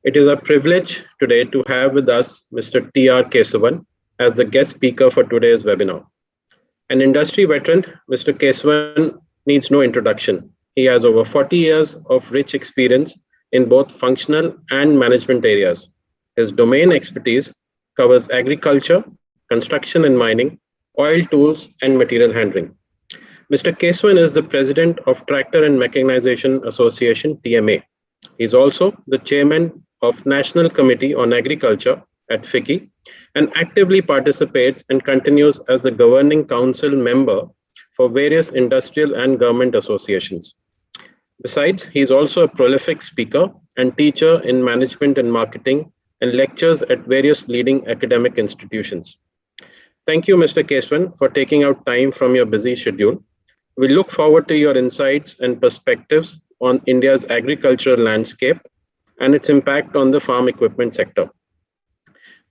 It is a privilege today to have with us Mr. T.R. Kesavan as the guest speaker for today's webinar. An industry veteran, Mr. Kesavan needs no introduction. He has over 40 years of rich experience in both functional and management areas. His domain expertise covers agriculture, construction and mining, oil tools, and material handling. Mr. Kesavan is the president of Tractor and Mechanization Association, TMA. He is also the chairman of National Committee on Agriculture at FICCI and actively participates and continues as the governing council member for various industrial and government associations. Besides, he is also a prolific speaker and teacher in management and marketing and lectures at various leading academic institutions. Thank you, Mr. Kesavan, for taking out time from your busy schedule. We look forward to your insights and perspectives on India's agricultural landscape and its impact on the farm equipment sector.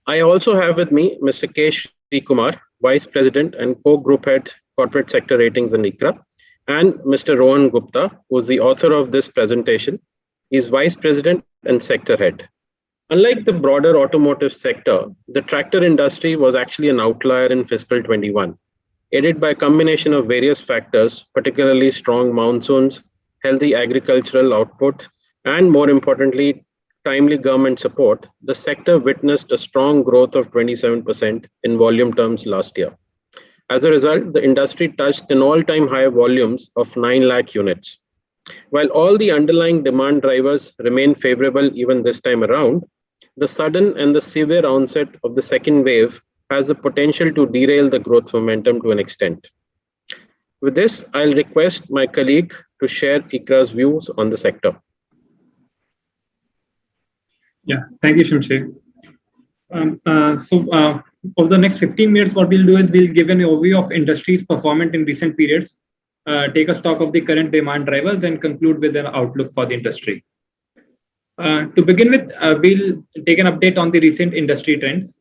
I also have with me Mr. K. Srikumar, Vice President and Co-Group Head, Corporate Sector Ratings and ICRA, and Mr. Rohan Gupta, who is the author of this presentation. He is Vice President and Sector Head. Unlike the broader automotive sector, the tractor industry was actually an outlier in fiscal 21, aided by a combination of various factors, particularly strong monsoons, healthy agricultural output, and more importantly, timely government support. The sector witnessed a strong growth of 27% in volume terms last year. As a result, the industry touched an all-time high volumes of 9 lakh units. While all the underlying demand drivers remain favorable even this time around, the sudden and the severe onset of the second wave has the potential to derail the growth momentum to an extent. With this, I'll request my colleague to share ICRA's views on the sector. Yeah, thank you, Shamsher. Over the next 15 minutes, what we'll do is we'll give an overview of industry's performance in recent periods, take a stock of the current demand drivers, and conclude with an outlook for the industry. To begin with, we'll take an update on the recent industry trends.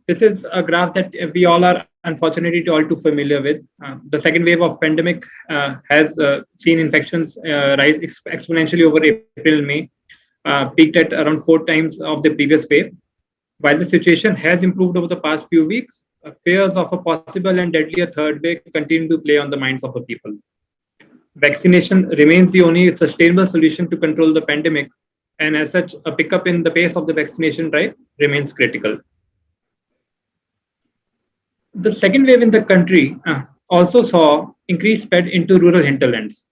This is a graph that we all are unfortunately all too familiar with. The second wave of pandemic has seen infections rise exponentially over April and May, peaked at around 4 times of the previous wave. While the situation has improved over the past few weeks, fears of a possible and deadlier third wave continue to play on the minds of the people. Vaccination remains the only sustainable solution to control the pandemic, and as such, a pickup in the pace of the vaccination drive remains critical. The second wave in the country also saw increased spread into rural hinterlands.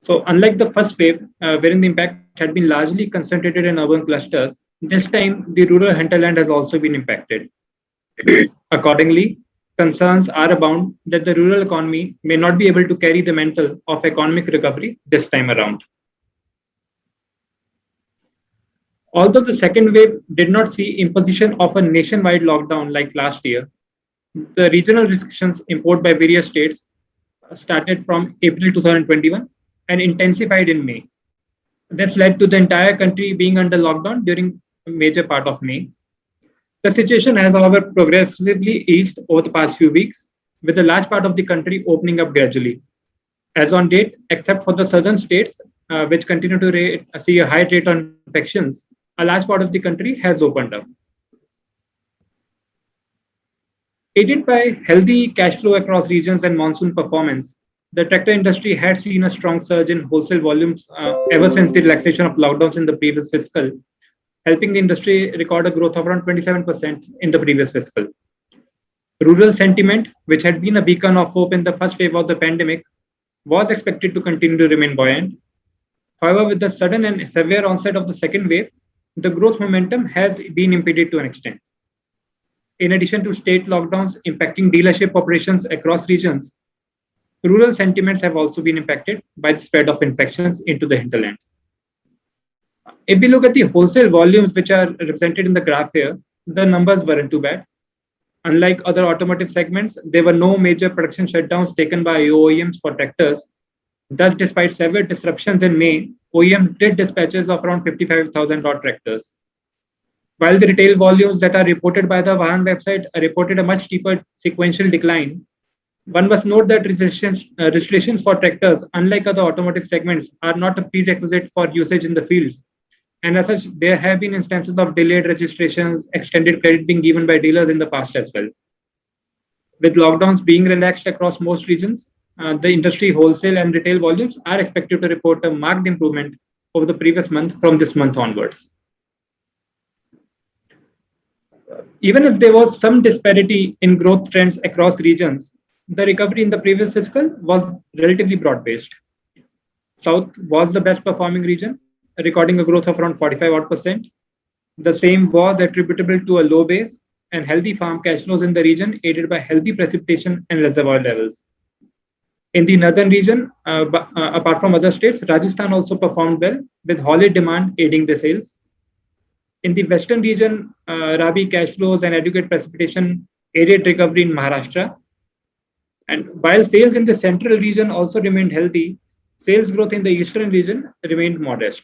So unlike the first wave, wherein the impact had been largely concentrated in urban clusters, this time the rural hinterland has also been impacted. Accordingly, concerns are abound that the rural economy may not be able to carry the mantle of economic recovery this time around. Although the second wave did not see imposition of a nationwide lockdown like last year, the regional restrictions imposed by various states started from April 2021 and intensified in May. This led to the entire country being under lockdown during a major part of May. The situation has, however, progressively eased over the past few weeks, with a large part of the country opening up gradually. As on date, except for the southern states, which continue to see a high rate of infections, a large part of the country has opened up. Aided by healthy cash flow across regions and monsoon performance, the tractor industry had seen a strong surge in wholesale volumes ever since the relaxation of lockdowns in the previous fiscal, helping the industry record a growth of around 27% in the previous fiscal. Rural sentiment, which had been a beacon of hope in the first wave of the pandemic, was expected to continue to remain buoyant. However, with the sudden and severe onset of the second wave, the growth momentum has been impeded to an extent. In addition to state lockdowns impacting dealership operations across regions, rural sentiments have also been impacted by the spread of infections into the hinterlands. If we look at the wholesale volumes which are represented in the graph here, the numbers weren't too bad. Unlike other automotive segments, there were no major production shutdowns taken by OEMs for tractors. Thus, despite several disruptions in May, OEMs did dispatches of around 55,000 odd tractors. While the retail volumes that are reported by the Vahan website reported a much steeper sequential decline, one must note that registrations for tractors, unlike other automotive segments, are not a prerequisite for usage in the fields. And as such, there have been instances of delayed registrations, extended credit being given by dealers in the past as well. With lockdowns being relaxed across most regions, the industry wholesale and retail volumes are expected to report a marked improvement over the previous month from this month onwards. Even if there was some disparity in growth trends across regions, the recovery in the previous fiscal was relatively broad-based. South was the best performing region, recording a growth of around 45%. The same was attributable to a low base and healthy farm cash flows in the region, aided by healthy precipitation and reservoir levels. In the northern region, apart from other states, Rajasthan also performed well, with holiday demand aiding the sales. In the western region, Rabi cash flows and adequate precipitation aided recovery in Maharashtra. And while sales in the central region also remained healthy, sales growth in the eastern region remained modest.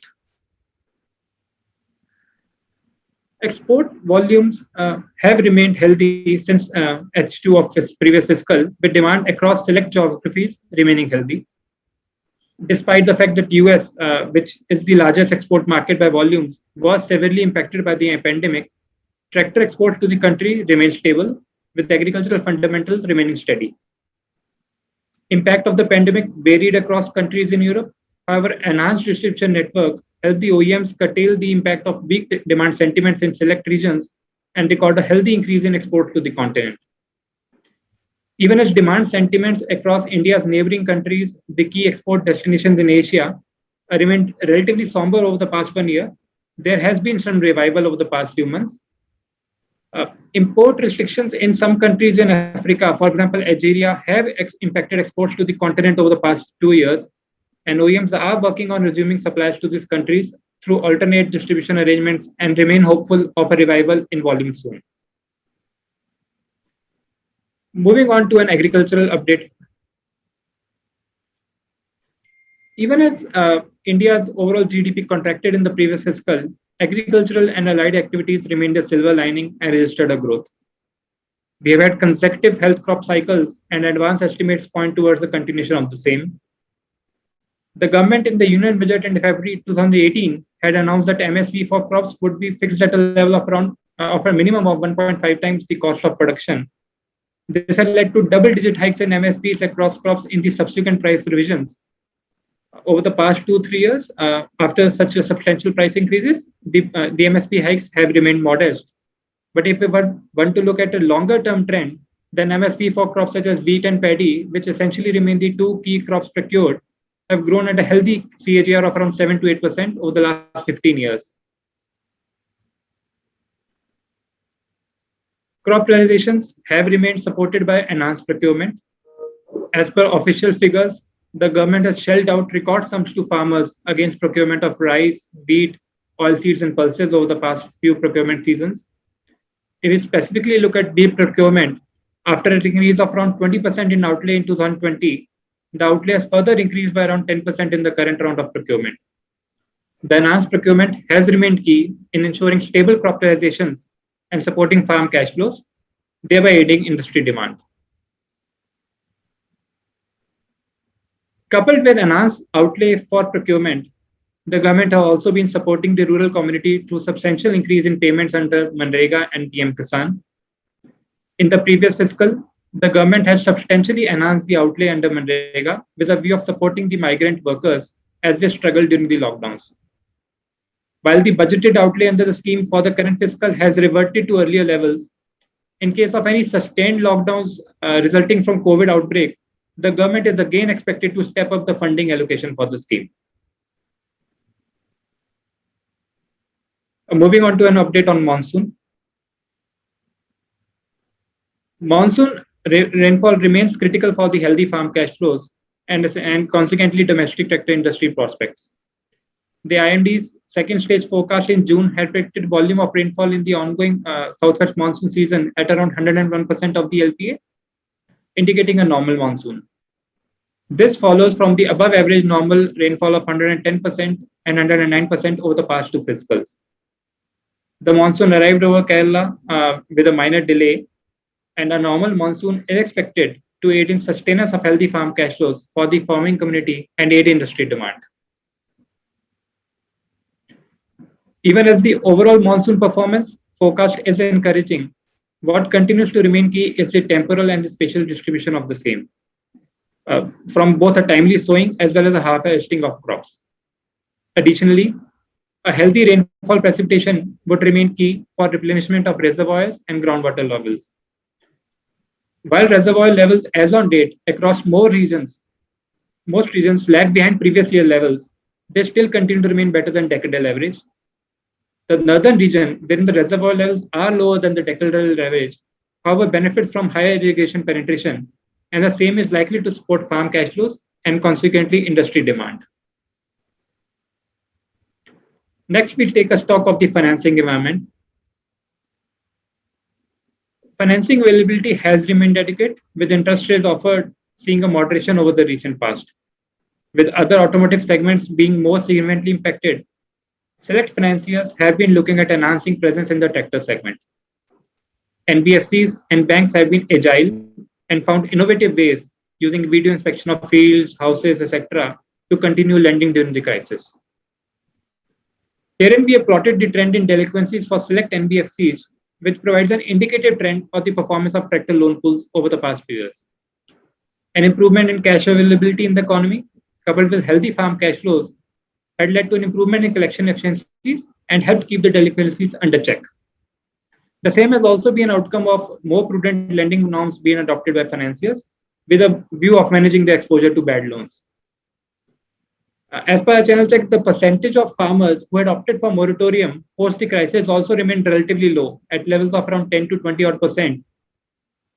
Export volumes have remained healthy since H2 of previous fiscal, with demand across select geographies remaining healthy. Despite the fact that US, which is the largest export market by volumes, was severely impacted by the pandemic, tractor exports to the country remained stable, with agricultural fundamentals remaining steady. Impact of the pandemic varied across countries in Europe. However, enhanced distribution network helped the OEMs curtail the impact of weak demand sentiments in select regions and record a healthy increase in exports to the continent. Even as demand sentiments across India's neighboring countries, the key export destinations in Asia, remained relatively somber over the past 1 year, there has been some revival over the past few months. Import restrictions in some countries in Africa, for example, Algeria, have impacted exports to the continent over the past 2 years, and OEMs are working on resuming supplies to these countries through alternate distribution arrangements and remain hopeful of a revival in volume soon. Moving on to an agricultural update. Even as India's overall GDP contracted in the previous fiscal, agricultural and allied activities remained a silver lining and registered a growth. We have had consecutive health crop cycles, and advanced estimates point towards the continuation of the same. The government in the Union Budget in February 2018 had announced that MSP for crops would be fixed at a level of around of a minimum of 1.5 times the cost of production. This had led to double-digit hikes in MSPs across crops in the subsequent price revisions. Over the past 2-3 years, after such a substantial price increases, the MSP hikes have remained modest. But if we want to look at a longer-term trend, then MSP for crops such as wheat and paddy, which essentially remain the two key crops procured, have grown at a healthy CAGR of around 7 to 8% over the last 15 years. Crop realizations have remained supported by enhanced procurement. As per official figures, the government has shelled out record sums to farmers against procurement of rice, wheat, oilseeds, and pulses over the past few procurement seasons. If we specifically look at beef procurement, after an increase of around 20% in outlay in 2020, the outlay has further increased by around 10% in the current round of procurement. The enhanced procurement has remained key in ensuring stable crop realizations and supporting farm cash flows, thereby aiding industry demand. Coupled with enhanced outlay for procurement, the government has also been supporting the rural community through substantial increase in payments under Manrega and PM Kisan. In the previous fiscal, the government has substantially enhanced the outlay under Manrega with a view of supporting the migrant workers as they struggle during the lockdowns. While the budgeted outlay under the scheme for the current fiscal has reverted to earlier levels, in case of any sustained lockdowns resulting from COVID outbreak, the government is again expected to step up the funding allocation for the scheme. Moving on to an update on monsoon. Monsoon rainfall remains critical for the healthy farm cash flows and consequently domestic tractor industry prospects. The IMD's second stage forecast in June had predicted volume of rainfall in the ongoing southwest monsoon season at around 101% of the LPA, indicating a normal monsoon. This follows from the above average normal rainfall of 110% and 109% over the past two fiscals. The monsoon arrived over Kerala with a minor delay, and a normal monsoon is expected to aid in sustenance of healthy farm cash flows for the farming community and aid industry demand. Even as the overall monsoon performance forecast is encouraging, what continues to remain key is the temporal and the spatial distribution of the same, from both a timely sowing as well as a harvesting of crops. Additionally, a healthy rainfall precipitation would remain key for replenishment of reservoirs and groundwater levels. While reservoir levels as on date across most regions lag behind previous year levels, they still continue to remain better than decadal average. The northern region, wherein the reservoir levels are lower than the decadal average, however, benefits from higher irrigation penetration, and the same is likely to support farm cash flows and consequently industry demand. Next, we'll take a stock of the financing environment. Financing availability has remained adequate, with interest rate offered seeing a moderation over the recent past. With other automotive segments being more significantly impacted, select financiers have been looking at enhancing presence in the tractor segment. NBFCs and banks have been agile and found innovative ways using video inspection of fields, houses, etc. to continue lending during the crisis. Herein, we have plotted the trend in delinquencies for select NBFCs, which provides an indicative trend of the performance of tractor loan pools over the past few years. An improvement in cash availability in the economy, coupled with healthy farm cash flows, had led to an improvement in collection efficiencies and helped keep the delinquencies under check. The same has also been an outcome of more prudent lending norms being adopted by financiers with a view of managing the exposure to bad loans. As per our channel check, the percentage of farmers who had opted for moratorium post the crisis also remained relatively low at levels of around 10 to 20 odd percent.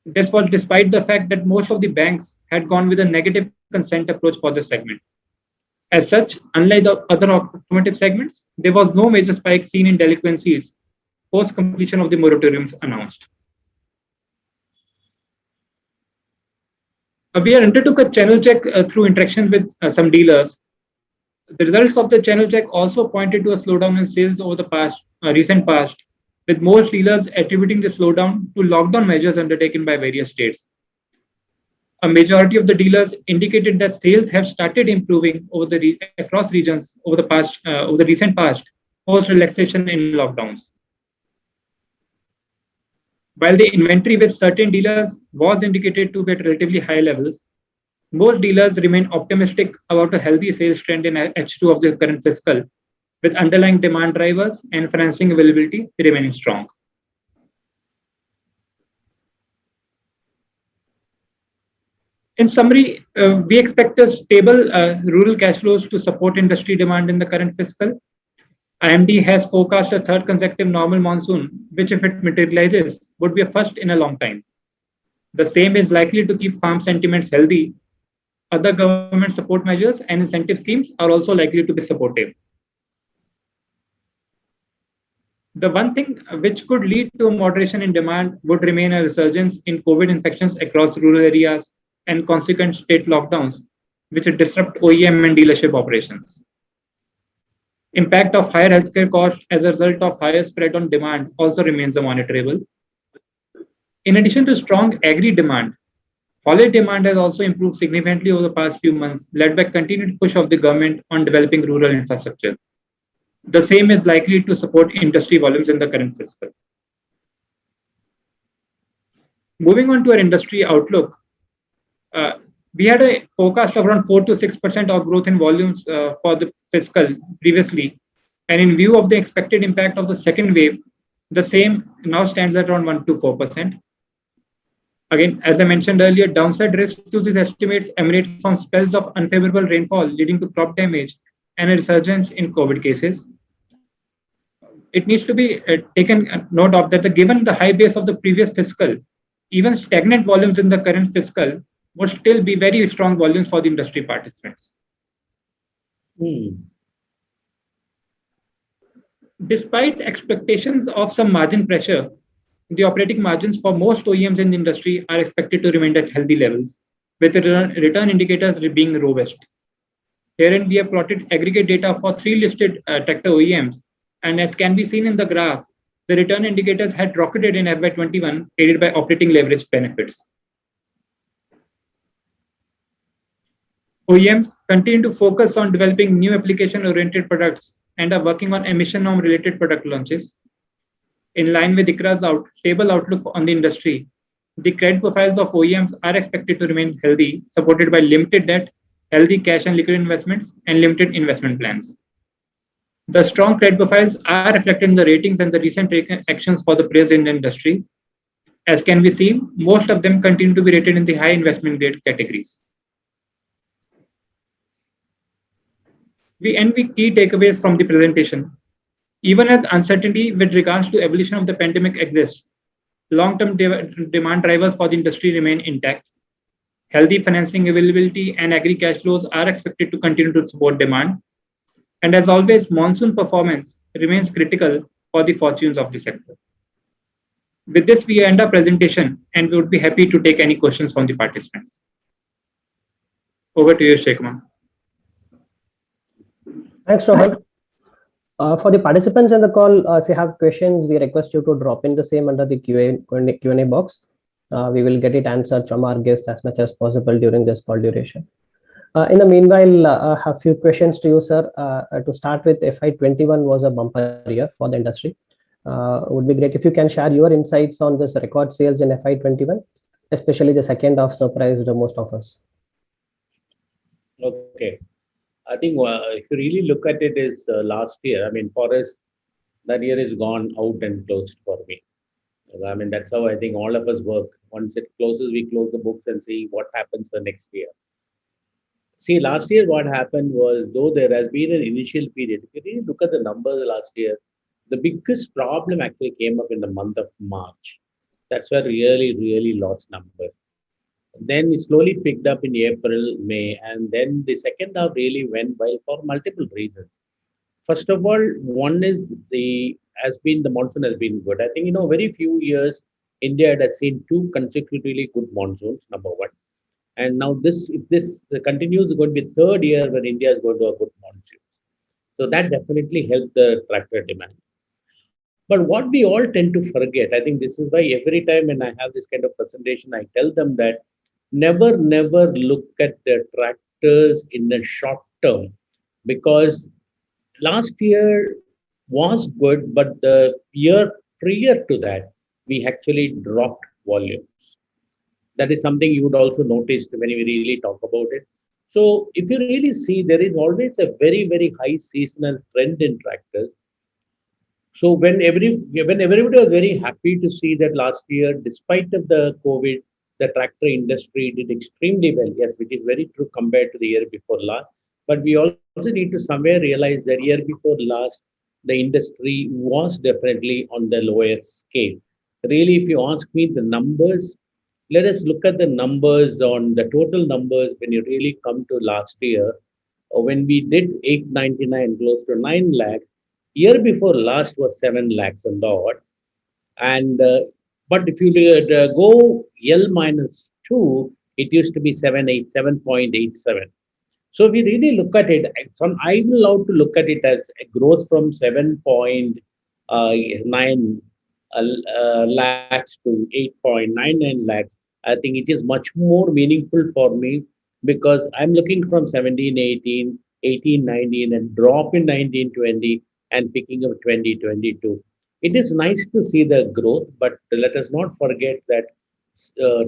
This was despite the fact that most of the banks had gone with a negative consent approach for this segment. As such, unlike the other automotive segments, there was no major spike seen in delinquencies post completion of the moratoriums announced. We undertook a channel check through interaction with some dealers. The results of the channel check also pointed to a slowdown in sales over the recent past, with most dealers attributing the slowdown to lockdown measures undertaken by various states. A majority of the dealers indicated that sales have started improving across regions over the recent past post relaxation in lockdowns. While the inventory with certain dealers was indicated to be at relatively high levels, most dealers remain optimistic about a healthy sales trend in H2 of the current fiscal, with underlying demand drivers and financing availability remaining strong. In summary, we expect a stable rural cash flows to support industry demand in the current fiscal. IMD has forecast a third consecutive normal monsoon, which, if it materializes, would be a first in a long time. The same is likely to keep farm sentiments healthy. Other government support measures and incentive schemes are also likely to be supportive. The one thing which could lead to a moderation in demand would remain a resurgence in COVID infections across rural areas and consequent state lockdowns, which would disrupt OEM and dealership operations. Impact of higher healthcare costs as a result of higher spread on demand also remains monitorable. In addition to strong agri demand, holiday demand has also improved significantly over the past few months, led by continued push of the government on developing rural infrastructure. The same is likely to support industry volumes in the current fiscal. Moving on to our industry outlook, we had a forecast of around 4 to 6% of growth in volumes for the fiscal previously. And in view of the expected impact of the second wave, the same now stands at around 1 to 4%. Again, as I mentioned earlier, downside risks to these estimates emanate from spells of unfavorable rainfall leading to crop damage and a resurgence in COVID cases. It needs to be taken note of that given the high base of the previous fiscal, even stagnant volumes in the current fiscal would still be very strong volumes for the industry participants. Despite expectations of some margin pressure, the operating margins for most OEMs in the industry are expected to remain at healthy levels, with return indicators being robust. Herein, we have plotted aggregate data for 3 listed tractor OEMs, and as can be seen in the graph, the return indicators had rocketed in FY21, aided by operating leverage benefits. OEMs continue to focus on developing new application-oriented products and are working on emission norm related product launches. In line with ICRA's stable outlook on the industry, the credit profiles of OEMs are expected to remain healthy, supported by limited debt, healthy cash and liquid investments, and limited investment plans. The strong credit profiles are reflected in the ratings and the recent actions for the players in the industry. As can be seen, most of them continue to be rated in the high investment grade categories. We end with key takeaways from the presentation. Even as uncertainty with regards to evolution of the pandemic exists, long-term demand drivers for the industry remain intact. Healthy financing availability and agri cash flows are expected to continue to support demand. And as always, monsoon performance remains critical for the fortunes of the sector. With this, we end our presentation and we would be happy to take any questions from the participants. Over to you, Shekhar. Thanks, Rohan. For the participants in the call, if you have questions, we request you to drop in the same under the Q&A box. We will get it answered from our guest as much as possible during this call duration. In the meanwhile, I have a few questions to you, sir. To start with, FY21 was a bumper year for the industry. Would be great if you can share your insights on this record sales in FY21, especially the second half surprised most of us. Okay. I think if you really look at it is last year, I mean, for us, that year is gone out and closed for me. I mean, that's how I think all of us work. Once it closes, we close the books and see what happens the next year. See, last year what happened was, though there has been an initial period, if you really look at the numbers last year, the biggest problem actually came up in the month of March. That's where really lost numbers. Then it slowly picked up in April, May, and then the second half really went well for multiple reasons. First of all, one is the monsoon has been good. I think, very few years, India has seen two consecutively good monsoons, number one. And now if this continues, it's going to be third year when India is going to a good monsoon. So that definitely helped the tractor demand. But what we all tend to forget, I think this is why every time when I have this kind of presentation, I tell them that never look at the tractors in the short term, because last year was good, but the year prior to that, we actually dropped volumes. That is something you would also notice when we really talk about it. So if you really see, there is always a very high seasonal trend in tractors. So when everybody was very happy to see that last year, despite of the COVID, the tractor industry did extremely well. Yes, which is very true compared to the year before last. But we also need to somewhere realize that year before last, the industry was definitely on the lower scale. Really, if you ask me the numbers, let us look at the numbers on the total numbers when you really come to last year. When we did 899, close to 9 lakhs, year before last was 7 lakhs and odd. And but if you go L-2, it used to be 7.87. So if you really look at it, I'm allowed to look at it as a growth from 7.9 lakhs to 8.99 lakhs. I think it is much more meaningful for me because I'm looking from 17-18, 18-19 and drop in 19-20 and picking up 20-22. It is nice to see the growth, but let us not forget that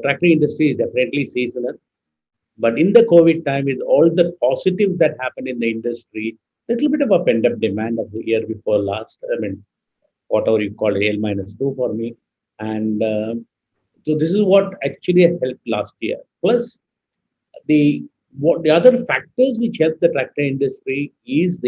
tractor industry is definitely seasonal. But in the COVID time, with all the positives that happened in the industry, a little bit of a pent-up demand of the year before last. I mean, whatever you call it, L-2 for me. And so this is what actually has helped last year. Plus, the other factors which help the tractor industry is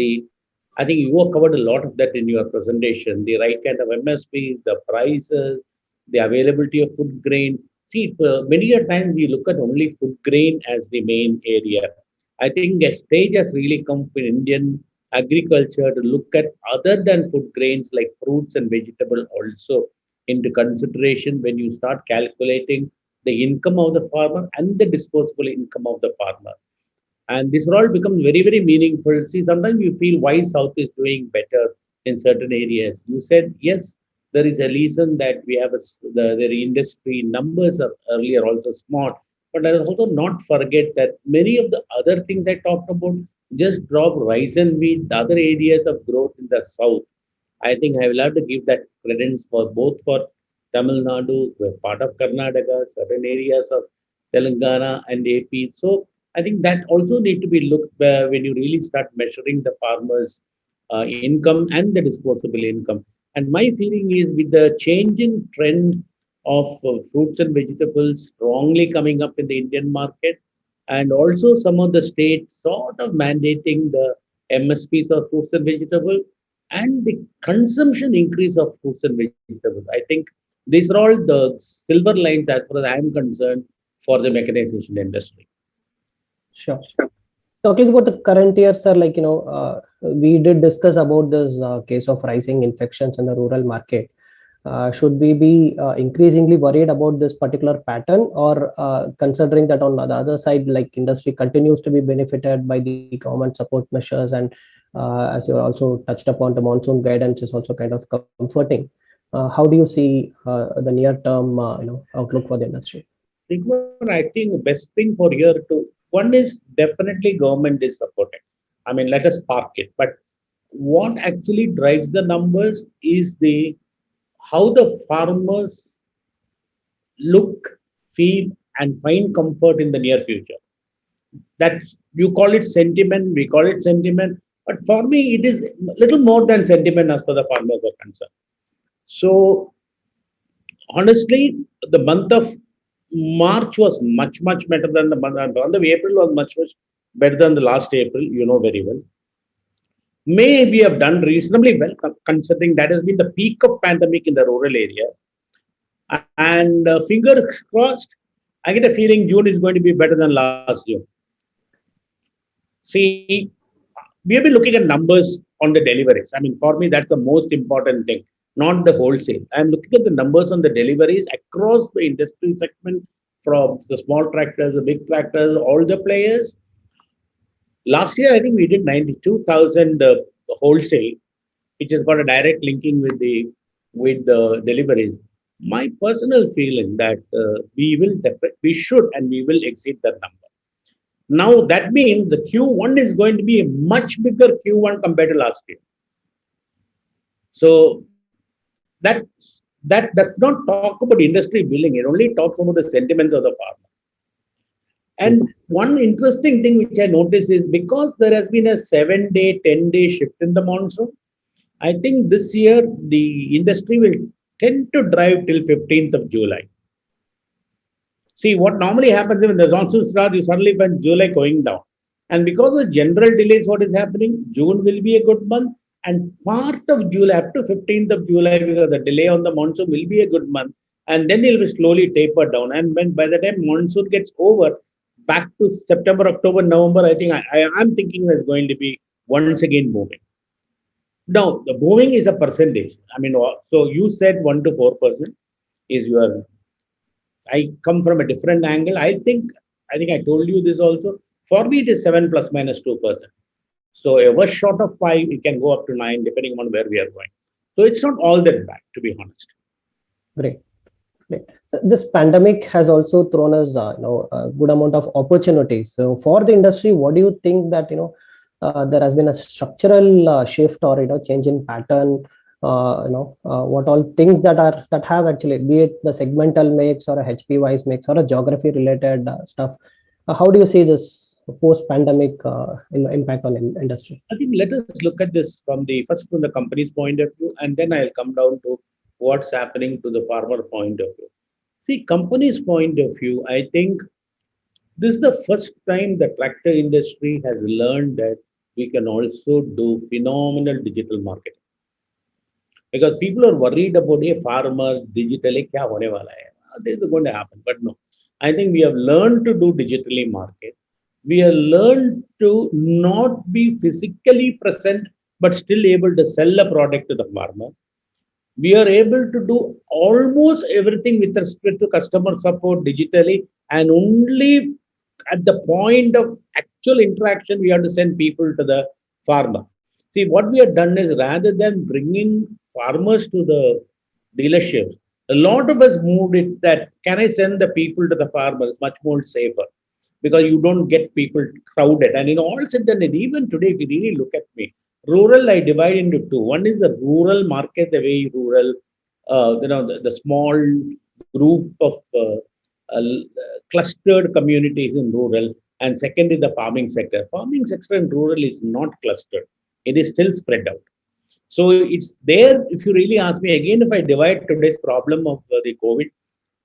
I think you have covered a lot of that in your presentation, the right kind of MSPs, the prices, the availability of food grain. See, many a times we look at only food grain as the main area. I think a stage has really come for Indian agriculture to look at other than food grains like fruits and vegetables also into consideration when you start calculating the income of the farmer and the disposable income of the farmer. And this all becomes very meaningful. See, sometimes you feel why South is doing better in certain areas. You said, yes, there is a reason that we have the industry numbers are earlier also small. But I also not forget that many of the other things I talked about, just drop rice and wheat, the other areas of growth in the south. I think I will have to give that credence for both for Tamil Nadu, we're part of Karnataka, certain areas of Telangana and AP. So I think that also need to be looked when you really start measuring the farmers' income and the disposable income. And my feeling is with the changing trend of fruits and vegetables strongly coming up in the Indian market, and also some of the states sort of mandating the MSPs of fruits and vegetables and the consumption increase of fruits and vegetables. I think these are all the silver lines as far as I am concerned for the mechanization industry. Sure. Talking about the current year, sir, we did discuss about this case of rising infections in the rural market. Should we be increasingly worried about this particular pattern, or considering that on the other side, like industry continues to be benefited by the government support measures, and as you also touched upon, the monsoon guidance is also kind of comforting. How do you see the near-term outlook for the industry? I think the best thing for year two, one is definitely government is supporting. I mean, let us park it. But what actually drives the numbers is the how the farmers look, feel, and find comfort in the near future. That's you call it sentiment, we call it sentiment, but for me, it is little more than sentiment as far as the farmers are concerned. So honestly, the month of March was much better than the month of April was much better than the last April. You know very well. May we have done reasonably well considering that has been the peak of pandemic in the rural area. And fingers crossed, I get a feeling June is going to be better than last June. See, we have been looking at numbers on the deliveries. I mean, for me, that's the most important thing, not the wholesale. I'm looking at the numbers on the deliveries across the industry segment, from the small tractors, the big tractors, all the players. Last year, I think we did 92,000 wholesale, which has got a direct linking with the deliveries. My personal feeling that we should and we will exceed that number. Now that means the Q1 is going to be a much bigger Q1 compared to last year. So that does not talk about industry billing. It only talks about the sentiments of the farmer. And one interesting thing which I noticed is because there has been a 7-day, 10-day shift in the monsoon, I think this year the industry will tend to drive till 15th of July. See, what normally happens when the monsoon starts, you suddenly find July going down. And because of general delays, what is happening? June will be a good month. And part of July, up to 15th of July, because the delay on the monsoon will be a good month. And then it will slowly taper down. And when by the time monsoon gets over, back to September, October, November, I think I'm thinking there's going to be once again booming. Now, the booming is a percentage. I mean, so you said 1 to 4% is your. I come from a different angle. I think I told you this also. For me, it is 7 plus minus 2%. So a verse short of 5, it can go up to 9, depending on where we are going. So it's not all that bad, to be honest. Great. So this pandemic has also thrown us, a good amount of opportunities. So for the industry, what do you think that there has been a structural shift or change in pattern? What all things that have actually, be it the segmental mix or a HP wise mix or a geography related stuff. How do you see this post-pandemic impact on industry? I think let us look at this from the company's point of view, and then I'll come down to what's happening to the farmer point of view. See, company's point of view, I think this is the first time the tractor industry has learned that we can also do phenomenal digital marketing. Because people are worried about a farmer digitally, kya hone wala hai? This is going to happen, but no. I think we have learned to do digitally market. We have learned to not be physically present, but still able to sell a product to the farmer. We are able to do almost everything with respect to customer support digitally, and only at the point of actual interaction, we have to send people to the farmer. See, what we have done is rather than bringing farmers to the dealerships, a lot of us moved it that can I send the people to the farmers much more safer. because you don't get people crowded. And in all said and done, even today, if you really look at me, rural I divide into two. One is the rural market, the way rural, the small group of clustered communities in rural, and second is the farming sector. Farming sector in rural is not clustered; it is still spread out. So it's there. If you really ask me again, if I divide today's problem of the COVID,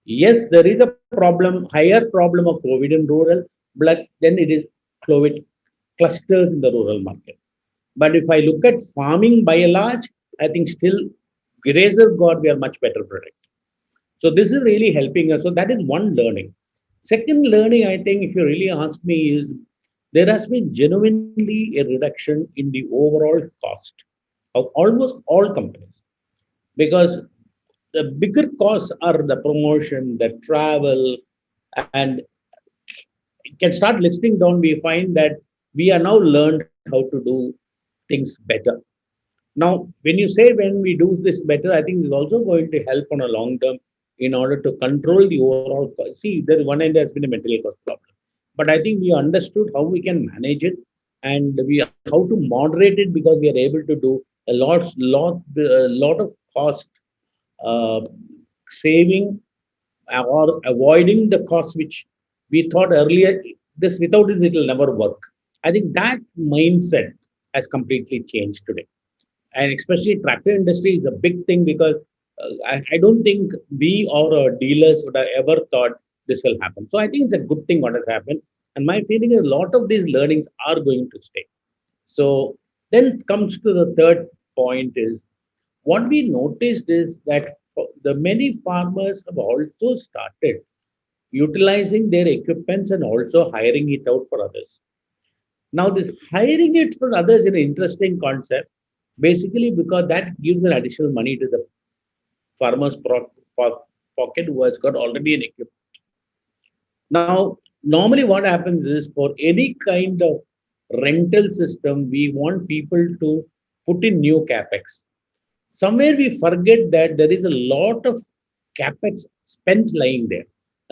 yes, there is a problem, higher problem of COVID in rural, but then it is COVID clusters in the rural market. But if I look at farming by and large, I think still, grace of God, we are much better protected. So this is really helping us. So that is one learning. Second learning, I think, if you really ask me, is there has been genuinely a reduction in the overall cost of almost all companies, because the bigger costs are the promotion, the travel, and you can start listing down. We find that we are now learned how to do things better. Now, when you say when we do this better, I think it's also going to help on a long term in order to control the overall cost. See, there is one end has been a material cost problem, but I think we understood how we can manage it, and we how to moderate it, because we are able to do a lot of cost uh, saving or avoiding the cost which we thought earlier. This without this it will never work. I think that mindset has completely changed today, and especially tractor industry is a big thing, because I don't think we or our dealers would have ever thought this will happen. So I think it's a good thing what has happened, and my feeling is a lot of these learnings are going to stay. So then comes to the third point is what we noticed is that the many farmers have also started utilizing their equipments and also hiring it out for others. Now, this hiring it for others is an interesting concept, basically because that gives an additional money to the farmer's pocket who has got already an equipment. Now, normally what happens is for any kind of rental system, we want people to put in new capex. Somewhere we forget that there is a lot of capex spent lying there.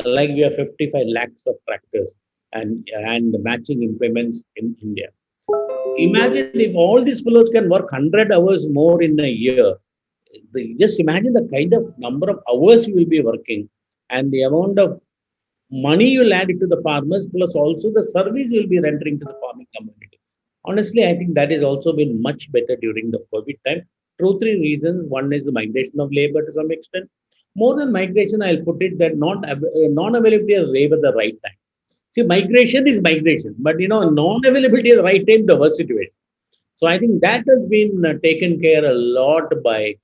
Like we have 55 lakhs of tractors and matching implements in India. Imagine if all these fellows can work 100 hours more in a year. Just imagine the kind of number of hours you will be working, and the amount of money you'll add it to the farmers, plus also the service you'll be rendering to the farming community. Honestly, I think that has also been much better during the COVID time. Two, three reasons. One is the migration of labor to some extent. More than migration, I'll put it that non-availability of labor at the right time. See, migration is migration, but non-availability at the right time, the worst situation. So I think that has been taken care a lot by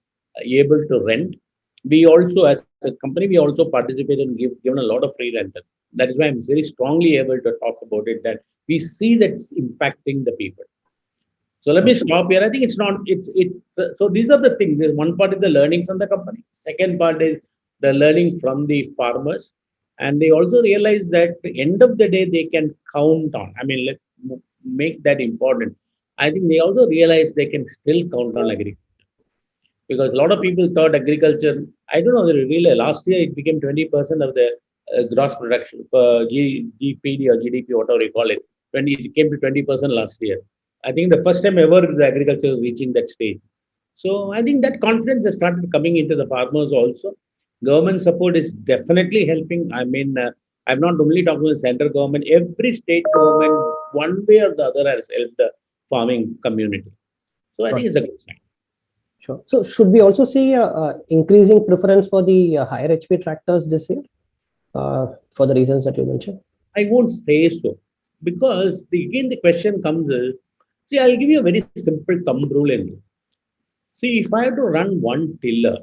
able to rent. We also, as a company, we also participate and given a lot of free rental. That is why I'm very strongly able to talk about it, that we see that it's impacting the people. So let me stop here. I think it's not, so these are the things. There's one part is the learning from the company. Second part is the learning from the farmers. And they also realize that at the end of the day, they can count on. I mean, let's make that important. I think they also realize they can still count on agriculture, because a lot of people thought agriculture, I don't know, really last year it became 20% of the gross production, GPD or GDP, whatever you call it. It came to 20% last year. I think the first time ever the agriculture is reaching that stage. So I think that confidence has started coming into the farmers also. Government support is definitely helping. I mean, I'm not only talking about the central government, every state government, one way or the other, has helped the farming community. So I think it's a good sign. Sure. So should we also see increasing preference for the higher HP tractors this year for the reasons that you mentioned? I won't say so, because again the question comes is, see, I'll give you a very simple thumb rule in this. See, if I have to run one tiller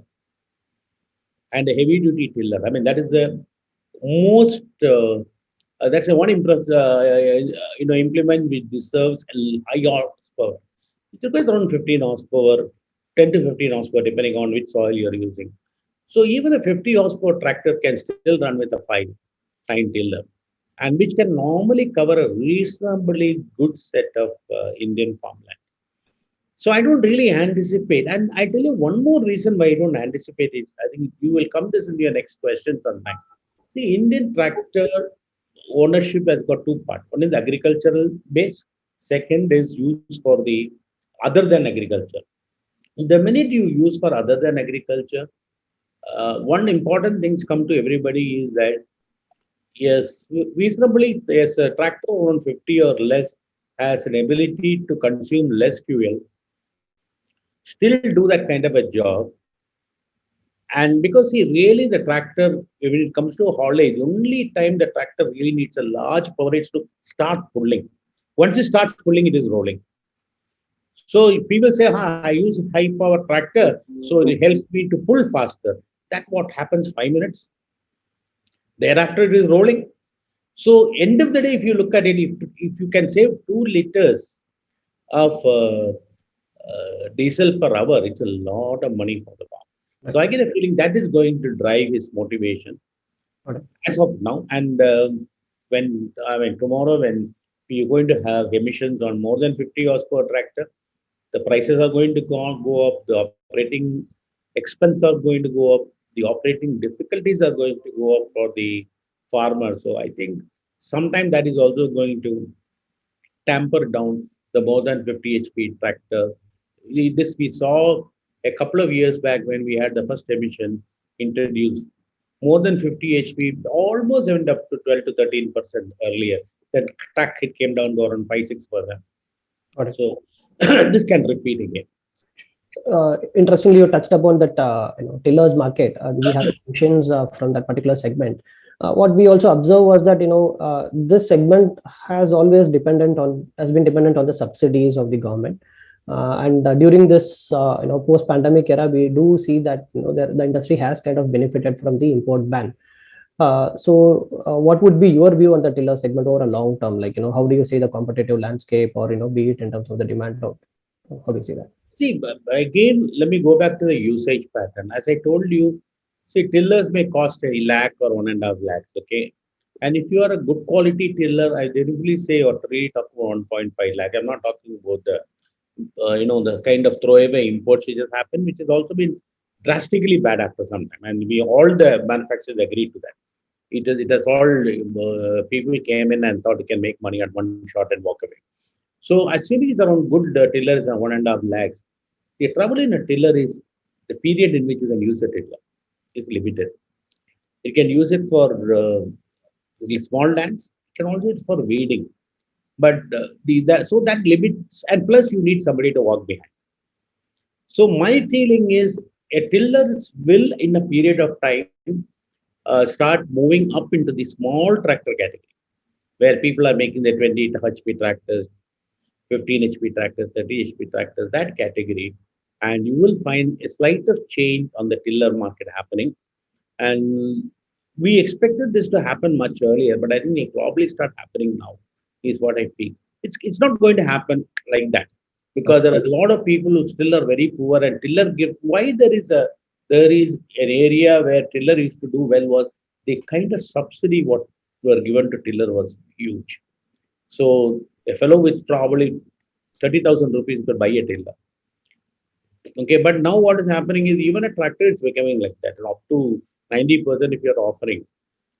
and a heavy duty tiller, I mean, that is the most, that's the one implement which deserves a high horsepower. It requires around 15 horsepower, 10 to 15 horsepower, depending on which soil you're using. So even a 50 horsepower tractor can still run with a 5-9 tiller, and which can normally cover a reasonably good set of Indian farmland. So I don't really anticipate. And I tell you one more reason why I don't anticipate it. I think you will come this in your next question sometime. See, Indian tractor ownership has got two parts. One is agricultural base. Second is used for the other than agriculture. The minute you use for other than agriculture, one important things come to everybody is that yes, reasonably, yes, a tractor around 50 or less has an ability to consume less fuel, still do that kind of a job. And because see, really the tractor, when it comes to haulage, the only time the tractor really needs a large power is to start pulling. Once it starts pulling, it is rolling. So if people say, I use a high power tractor, so it helps me to pull faster. That what happens 5 minutes. Thereafter, it is rolling. So end of the day, if you look at it, if you can save 2 liters of diesel per hour, it's a lot of money for the farm. So I get a feeling that is going to drive his motivation as of now. And when tomorrow when you're going to have emissions on more than 50 horse per tractor, the prices are going to go up, the operating expense are going to go up, the operating difficulties are going to go up for the farmer. So I think sometime that is also going to tamper down the more than 50 HP tractor. This we saw a couple of years back when we had the first emission introduced. More than 50 HP almost went up to 12 to 13% earlier. Then it came down to around 5-6%. So this can repeat again. Interestingly, you touched upon that tillers market. We have questions from that particular segment. What we also observed was that this segment has been dependent on the subsidies of the government. And during this post-pandemic era, we do see that the industry has kind of benefited from the import ban. So what would be your view on the tiller segment over a long term? Like, how do you see the competitive landscape, or be it in terms of the demand out? How do you see that? See, again, let me go back to the usage pattern. As I told you, see, tillers may cost 1 lakh or 1.5 lakhs, okay? And if you are a good quality tiller, I generally say or treat up to 1.5 lakh. I'm not talking about the, the kind of throwaway imports which has happened, which has also been drastically bad after some time. And all the manufacturers agreed to that. It has all, people came in and thought they can make money at one shot and walk away. So actually, it's around good tillers are 1.5 lakhs. The trouble in a tiller is the period in which you can use a tiller is limited. You can use it for the small lands. You can also use it for weeding. But so that limits, and plus you need somebody to walk behind. So my feeling is a tiller will, in a period of time, start moving up into the small tractor category, where people are making the 20 HP tractors, 15 HP tractors, 30 HP tractors, that category. And you will find a slight of change on the tiller market happening. And we expected this to happen much earlier, but I think it will probably start happening now, is what I feel. It's not going to happen like that, because there are a lot of people who still are very poor, and tiller give, why there is an area where tiller used to do well was the kind of subsidy what were given to tiller was huge. So a fellow with probably 30,000 rupees could buy a tiller. Okay, but now what is happening is even a tractor is becoming like that, up to 90% if you're offering.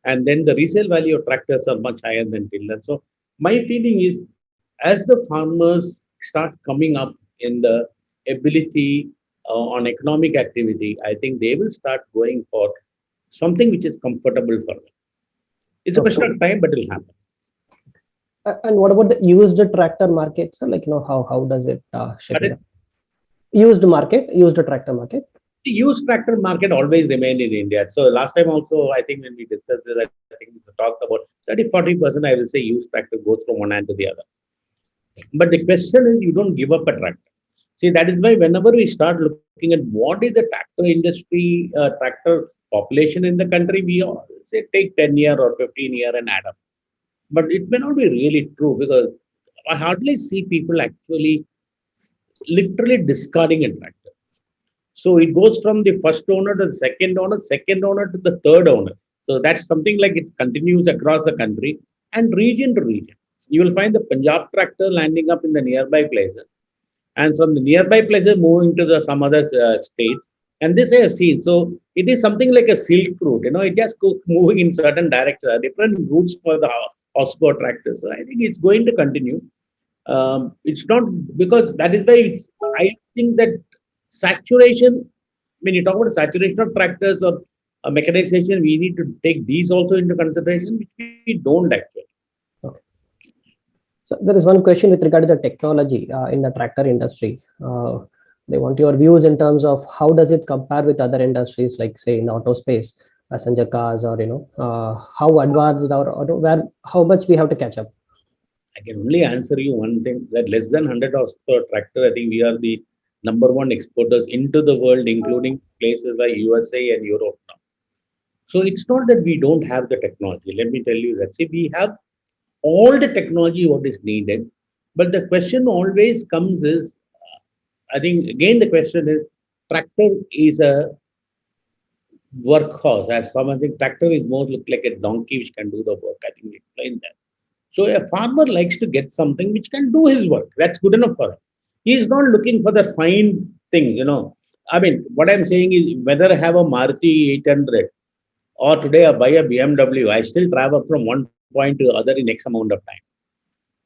And then the resale value of tractors are much higher than tiller. So my feeling is, as the farmers start coming up in the ability on economic activity, I think they will start going for something which is comfortable for them. It's a question of time, but it will happen. And what about the used tractor market? So, like, how does it shape it up? Used tractor market. The used tractor market always remained in India. So last time also, I think when we discussed this, I think we talked about 30-40%, I will say used tractor goes from one hand to the other. But the question is, you don't give up a tractor. See, that is why whenever we start looking at what is the tractor industry, tractor population in the country, we say take 10 year or 15 year and add up. But it may not be really true, because I hardly see people actually literally discarding a tractor. So it goes from the first owner to the second owner to the third owner. So that's something like it continues across the country and region to region. You will find the Punjab tractor landing up in the nearby places, and from the nearby places moving to some other states. And this I have seen. So it is something like a silk route. It just goes moving in certain directions, different routes for the horsepower tractors. So I think it's going to continue. It's not because that is why I think that saturation, when you talk about saturation of tractors or mechanization, we need to take these also into consideration, which we don't actually. Okay. So there is one question with regard to the technology in the tractor industry. They want your views in terms of how does it compare with other industries, like say in auto space, passenger cars, or how advanced or where how much we have to catch up. I can only answer you one thing, that less than 100 horsepower tractor, I think we are the number one exporters into the world, including places like USA and Europe now. So it's not that we don't have the technology. Let me tell you that. See, we have all the technology what is needed, but the question always comes is, I think again the question is, tractor is a workhorse. As some I think tractor is more look like a donkey which can do the work. I think we explained that. So a farmer likes to get something which can do his work. That's good enough for him. He is not looking for the fine things. I mean, what I'm saying is whether I have a Maruti 800 or today I buy a BMW, I still travel from one point to the other in X amount of time.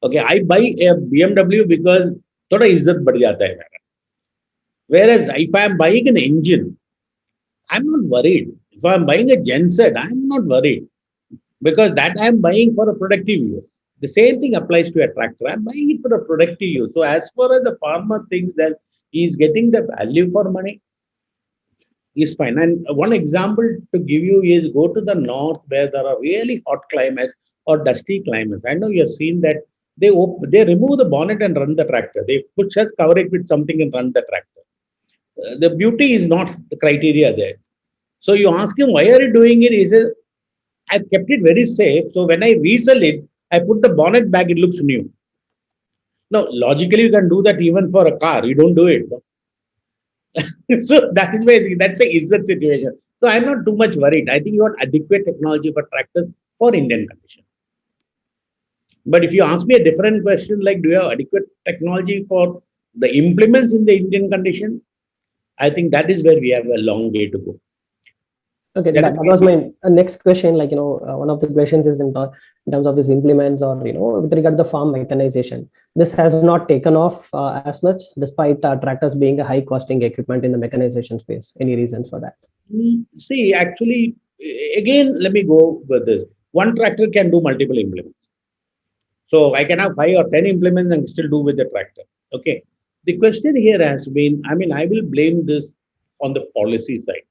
Okay, I buy a BMW because thoda izzat badh jata hai mera. Whereas if I am buying an engine, I'm not worried. If I'm buying a genset, I'm not worried because that I'm buying for a productive use. The same thing applies to a tractor. I'm buying it for a productive use. So as far as the farmer thinks that he's getting the value for money, is fine. And one example to give you is go to the north where there are really hot climates or dusty climates. I know you've seen that they remove the bonnet and run the tractor. They just cover it with something and run the tractor. The beauty is not the criteria there. So you ask him, why are you doing it? He says, I've kept it very safe. So when I resell it, I put the bonnet back, it looks new. Now, logically, you can do that even for a car. You don't do it. So that is basically, that's a izzat situation. So I'm not too much worried. I think you want adequate technology for tractors for Indian condition. But if you ask me a different question, like do you have adequate technology for the implements in the Indian condition? I think that is where we have a long way to go. Okay, that was my next question. One of the questions is in terms of these implements or, with regard to the farm mechanization. This has not taken off as much despite tractors being a high costing equipment in the mechanization space. Any reasons for that? See, actually, again, let me go with this. One tractor can do multiple implements. So I can have 5 or 10 implements and still do with the tractor. Okay. The question here has been, I will blame this on the policy side.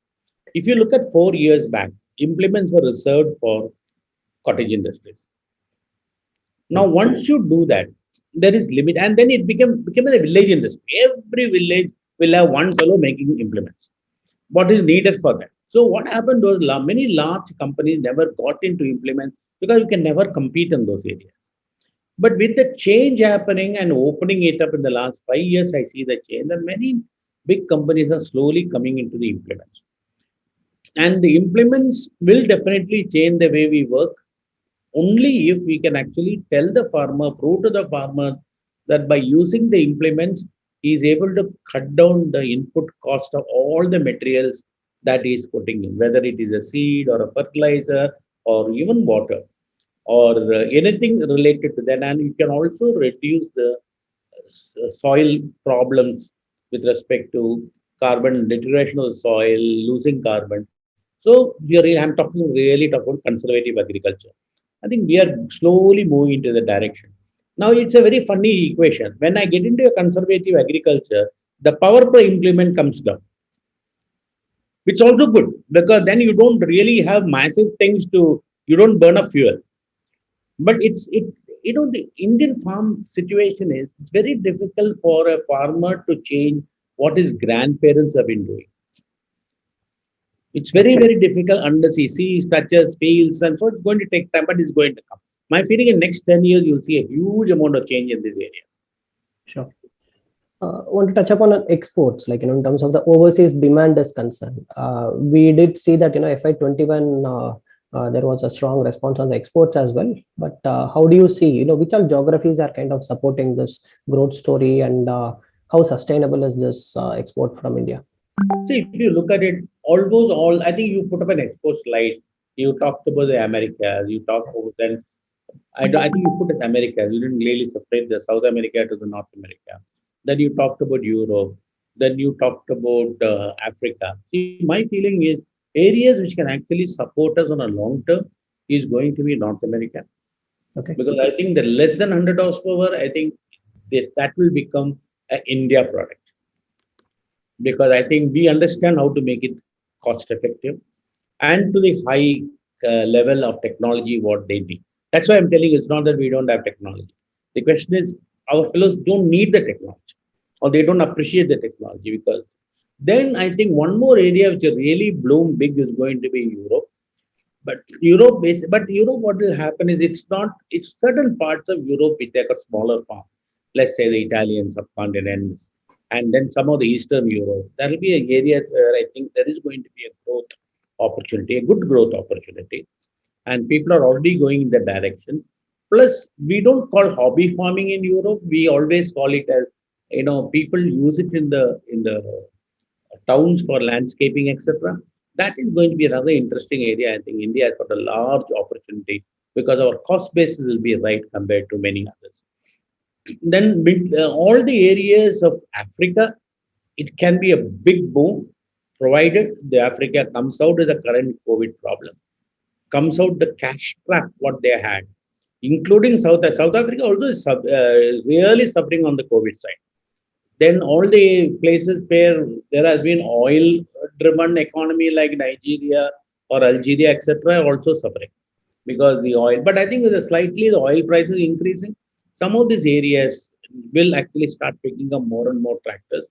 If you look at 4 years back, implements were reserved for cottage industries. Now, once you do that, there is limit, and then it became a village industry. Every village will have one fellow making implements. What is needed for that? So what happened was many large companies never got into implements because you can never compete in those areas. But with the change happening and opening it up in the last 5 years, I see the change. And many big companies are slowly coming into the implements. And the implements will definitely change the way we work only if we can actually tell the farmer, prove to the farmer that by using the implements, he is able to cut down the input cost of all the materials that he is putting in, whether it is a seed or a fertilizer or even water or anything related to that. And you can also reduce the soil problems with respect to carbon deterioration of the soil, losing carbon. So I'm really talking about conservative agriculture. I think we are slowly moving into the direction. Now it's a very funny equation. When I get into a conservative agriculture, the power per implement comes down. Which is also good because then you don't really have massive things you don't burn up fuel. But the Indian farm situation is it's very difficult for a farmer to change what his grandparents have been doing. It's very, very difficult unless he sees, touches, feels, and so it's going to take time, but it's going to come. My feeling in next 10 years, you'll see a huge amount of change in these areas. Sure. Want to touch upon exports, in terms of the overseas demand is concerned. We did see that, FY21, there was a strong response on the exports as well. But how do you see, which all geographies are kind of supporting this growth story and how sustainable is this export from India? See, if you look at it, almost all, I think you put up an export slide. You talked about the Americas, you talked about then I think you put as America. You didn't really separate the South America to the North America. Then you talked about Europe. Then you talked about Africa. See, my feeling is areas which can actually support us on a long term is going to be North America, Okay. because I think the less than 100 horsepower, I think that will become an India product, because I think we understand how to make it cost effective and to the high level of technology what they need. That's why I'm telling you, it's not that we don't have technology. The question is, our fellows don't need the technology, or they don't appreciate the technology. Because then I think one more area which will really bloom big is going to be Europe. But Europe, what will happen is it's certain parts of Europe which take a smaller form. Let's say the Italian subcontinent, and then some of the Eastern Europe. There will be areas where I think there is going to be a growth opportunity, a good growth opportunity, and people are already going in that direction. Plus, we don't call hobby farming in Europe. We always call it as, people use it in the towns for landscaping, etc. That is going to be another interesting area. I think India has got a large opportunity because our cost basis will be right compared to many others. Then all the areas of Africa, it can be a big boom, provided the Africa comes out of the current COVID problem, comes out the cash trap what they had, including South Africa also is really suffering on the COVID side. Then all the places where there has been oil-driven economy like Nigeria or Algeria, etc., are also suffering because the oil. But I think with the oil prices increasing, some of these areas will actually start picking up more and more tractors.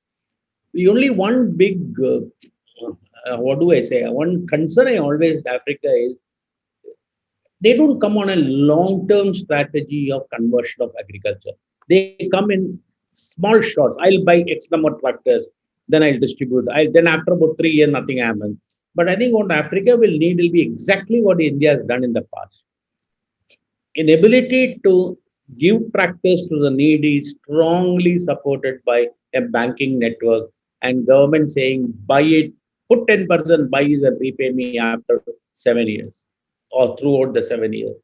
The only one big, what do I say? One concern I always with Africa is they don't come on a long-term strategy of conversion of agriculture. They come in small shots. I'll buy X number of tractors, then I'll distribute. Then after about 3 years, nothing happens. But I think what Africa will need will be exactly what India has done in the past. An ability to give tractors to the needy, strongly supported by a banking network and government saying, buy it, put 10%, buy it and repay me after 7 years or throughout the 7 years.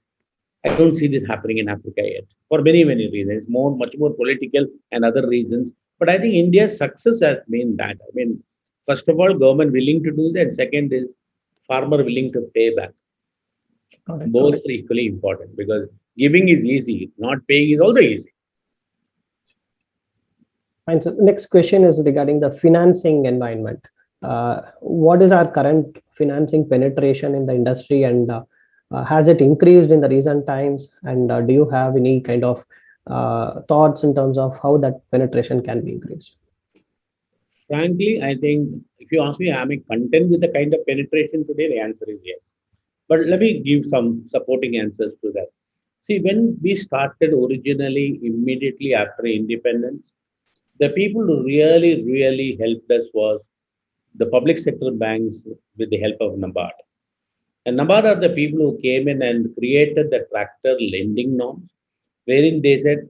I don't see this happening in Africa yet for many, many reasons. It's much more political and other reasons. But I think India's success has been that. I mean, first of all, government willing to do that. Second is farmer willing to pay back. Both are equally important because giving is easy, not paying is also easy. Fine. So the next question is regarding the financing environment. What is our current financing penetration in the industry, and has it increased in the recent times? And do you have any kind of thoughts in terms of how that penetration can be increased? Frankly, I think if you ask me, am I content with the kind of penetration today? The answer is yes. But let me give some supporting answers to that. See, when we started originally, immediately after independence, the people who really, really helped us was the public sector banks with the help of NABARD. And NABARD are the people who came in and created the tractor lending norms, wherein they said,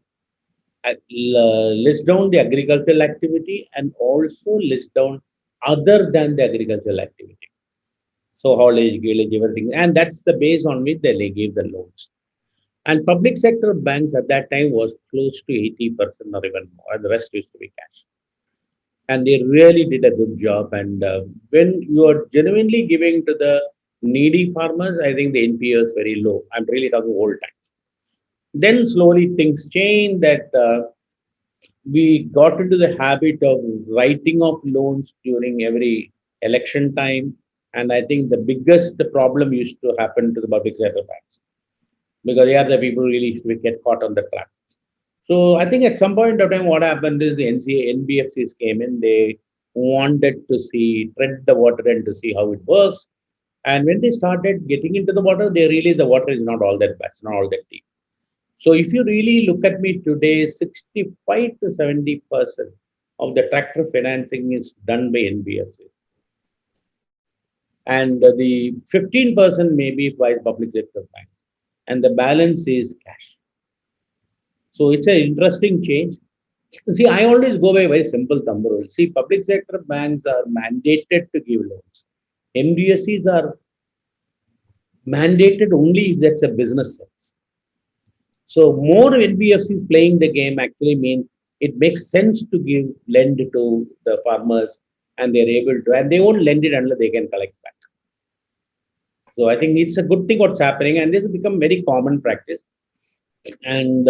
list down the agricultural activity and also list down other than the agricultural activity. So haulage, gillage, everything. And that's the base on which they gave the loans. And public sector banks at that time was close to 80% or even more. And the rest used to be cash. And they really did a good job. And when you are genuinely giving to the needy farmers, I think the NPA is very low. I'm really talking old time. Then slowly things changed that we got into the habit of writing off loans during every election time. And I think the biggest problem used to happen to the public sector banks because they are the people who really get caught on the trap. So I think at some point of time, what happened is the NBFCs came in. They wanted to tread the water and to see how it works. And when they started getting into the water, they realized the water is not all that bad, it's not all that deep. So if you really look at me today, 65 to 70% of the tractor financing is done by NBFCs. And the 15% may be by public sector banks. And the balance is cash. So it's an interesting change. See, I always go by a very simple thumb rule. See, public sector banks are mandated to give loans. NBFCs are mandated only if that's a business sense. So more NBFCs playing the game actually means it makes sense to lend to the farmers, and they're able to, and they won't lend it unless they can collect back. So I think it's a good thing what's happening, and this has become very common practice. And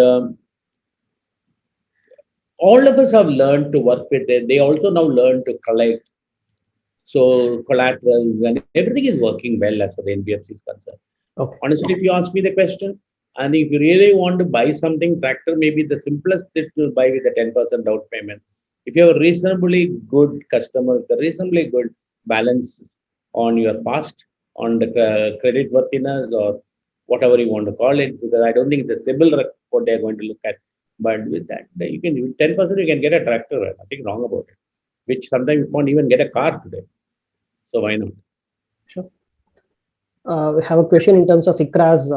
all of us have learned to work with it. They also now learn to collect. So collaterals and everything is working well as far as the NBFC is concerned. Okay. Honestly, if you ask me the question, and if you really want to buy something, tractor may be the simplest thing to buy with a 10% down payment. If you have a reasonably good customer, with a reasonably good balance on your past, on the credit worthiness or whatever you want to call it, because I don't think it's a CIBIL report they're going to look at. But with that, you can, with 10% you can get a tractor. Nothing wrong about it. Which sometimes you can't even get a car today. So why not? Sure. We have a question in terms of ICRA's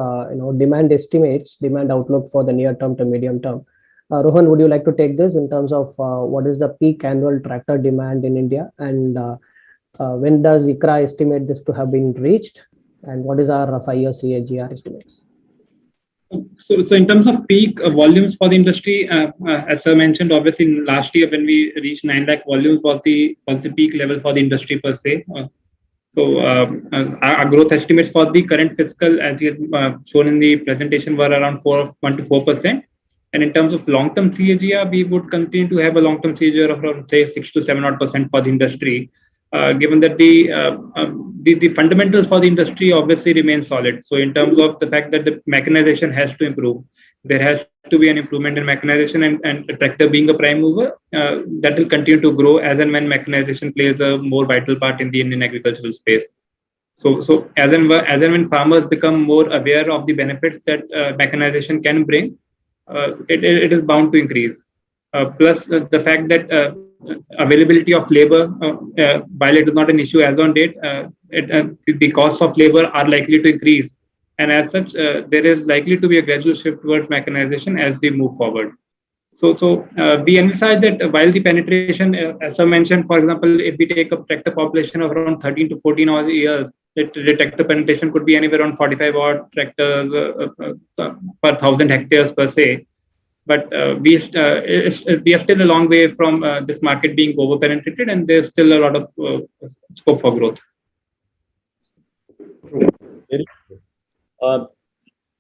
demand estimates, demand outlook for the near term to medium term. Rohan, would you like to take this in terms of what is the peak annual tractor demand in India, and when does ICRA estimate this to have been reached, and what is our 5-year CAGR estimates? So in terms of peak volumes for the industry, as I mentioned, obviously last year when we reached 9 lakh volumes was the peak level for the industry per se. So our growth estimates for the current fiscal, as you shown in the presentation, were around 1 to 4%. And in terms of long-term CAGR, we would continue to have a long-term CAGR of around, say, 6 to 7% for the industry, given that the fundamentals for the industry obviously remain solid. So in terms of the fact that the mechanization has to improve, there has to be an improvement in mechanization, and the tractor being a prime mover, that will continue to grow as and when mechanization plays a more vital part in the Indian agricultural space. So as and when farmers become more aware of the benefits that mechanization can bring, it is bound to increase. Plus the fact that availability of labor, while it is not an issue as on date, the costs of labor are likely to increase. And as such, there is likely to be a gradual shift towards mechanization as we move forward. So we emphasize that while the penetration, as I mentioned, for example, if we take a tractor population of around 13 to 14 odd years, the tractor penetration could be anywhere around 45 odd tractors per 1,000 hectares per se. But we are still a long way from this market being over-penetrated, and there's still a lot of scope for growth. Very true.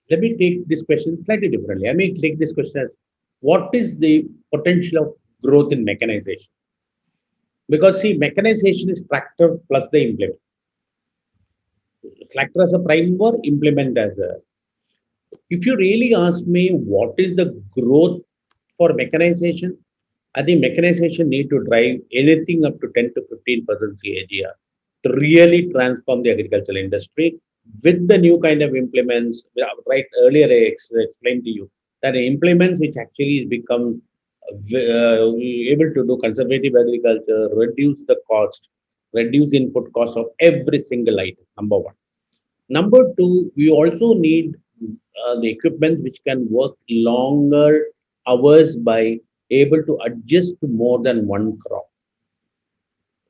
Let me take this question slightly differently. I may take this question as, what is the potential of growth in mechanization? Because see, mechanization is tractor plus the implement. Tractor as a prime mover, implement as a. If you really ask me what is the growth for mechanization, I think mechanization need to drive anything up to 10 to 15% CAGR to really transform the agricultural industry with the new kind of implements. Right, earlier I explained to you that implements which actually becomes able to do conservative agriculture, reduce the cost, reduce input cost of every single item, number one. Number two, we also need the equipment which can work longer hours by able to adjust to more than one crop.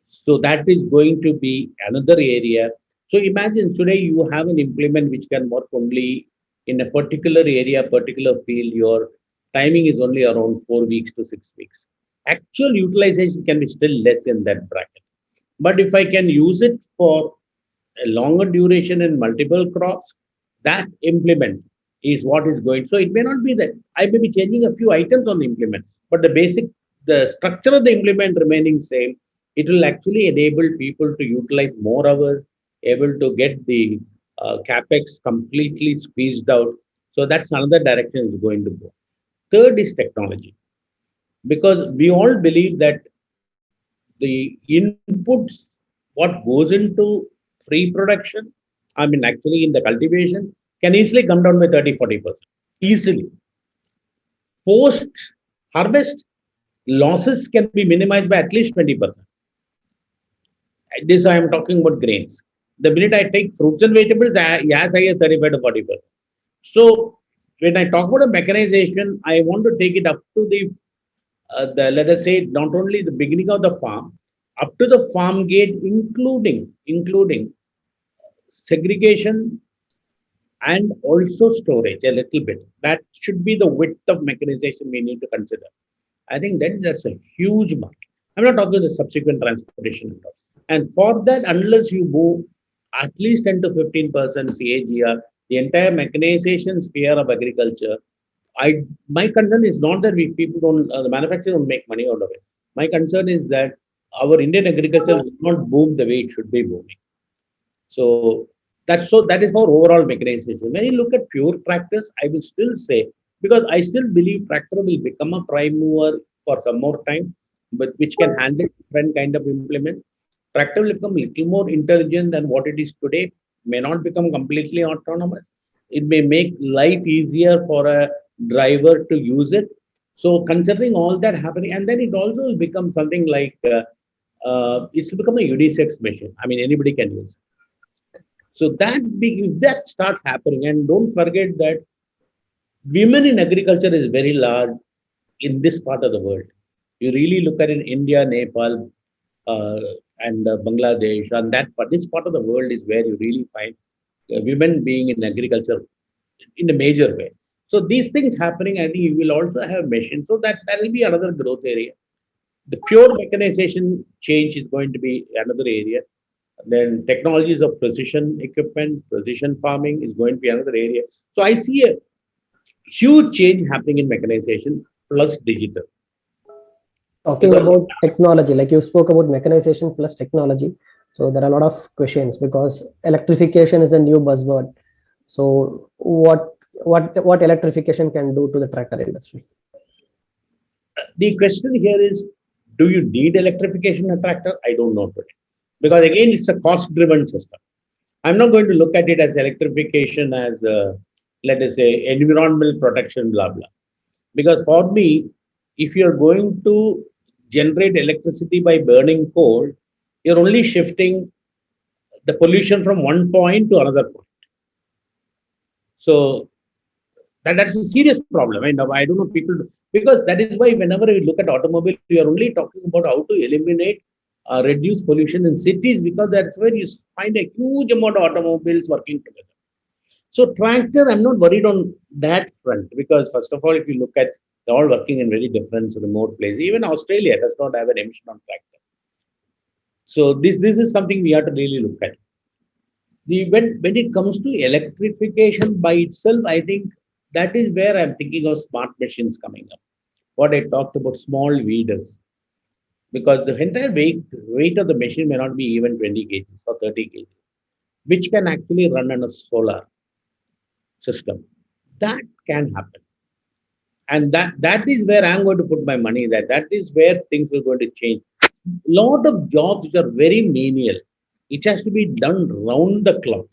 So that is going to be another area. So imagine today you have an implement which can work only in a particular area, particular field. Your timing is only around 4 weeks to 6 weeks. Actual utilization can be still less in that bracket. But if I can use it for a longer duration in multiple crops, that implement is what is going. So it may not be that I may be changing a few items on the implement, but the structure of the implement remaining same. It will actually enable people to utilize more hours, able to get the capex completely squeezed out. So that's another direction it's going to go. Third is technology, because we all believe that the inputs, what goes into pre-production, I mean, actually in the cultivation, can easily come down by 30-40%. Easily. Post harvest, losses can be minimized by at least 20%. This I am talking about grains. The minute I take fruits and vegetables, as high as 35 to 40%. So when I talk about a mechanization, I want to take it up to the let us say not only the beginning of the farm, up to the farm gate, including segregation and also storage a little bit. That should be the width of mechanization we need to consider. I think then that's a huge market. I'm not talking the subsequent transportation and all. And for that, unless you move at least 10 to 15% CAGR, the entire mechanization sphere of agriculture, my concern is not that we people don't the manufacturers don't make money out of it. My concern is that our Indian agriculture will not boom the way it should be booming. So that is for overall mechanization. When you look at pure tractors, I will still say, because I still believe tractor will become a prime mover for some more time, but which can handle different kind of implement. Tractor will become a little more intelligent than what it is today. May not become completely autonomous. It may make life easier for a driver to use it. So considering all that happening, and then it also will become something like it's become a unisex machine. I mean, anybody can use it. So if that starts happening, and don't forget that women in agriculture is very large in this part of the world. You really look at in India, Nepal, and Bangladesh, and this part of the world is where you really find women being in agriculture in a major way. So these things happening, I think you will also have machines. So that will be another growth area. The pure mechanization change is going to be another area. Then technologies of precision equipment, precision farming is going to be another area. So I see a huge change happening in mechanization plus digital. Talking Because about technology, like you spoke about mechanization plus technology. So there are a lot of questions because electrification is a new buzzword. So what electrification can do to the tractor industry? the question here is, do you need electrification in a tractor? I don't know today. Because again, it's a cost-driven system. I'm not going to look at it as electrification as, let us say, environmental protection, blah, blah. Because for me, if you're going to generate electricity by burning coal, you're only shifting the pollution from one point to another point. So that's a serious problem. And I don't know people, because that is why whenever we look at automobile, we are only talking about how to eliminate, reduce pollution in cities, because that's where you find a huge amount of automobiles working together. So tractor, I'm not worried on that front, because first of all, if you look at, they're all working in very different remote places. Even Australia does not have an emission on tractor. So this is something we have to really look at. When it comes to electrification by itself, I think that is where I'm thinking of smart machines coming up. What I talked about, small weeders, because the entire weight of the machine may not be even 20 kgs or 30 kgs, which can actually run on a solar system. That can happen. And that is where I'm going to put my money, that is where things are going to change. Lot of jobs which are very menial, it has to be done round the clock.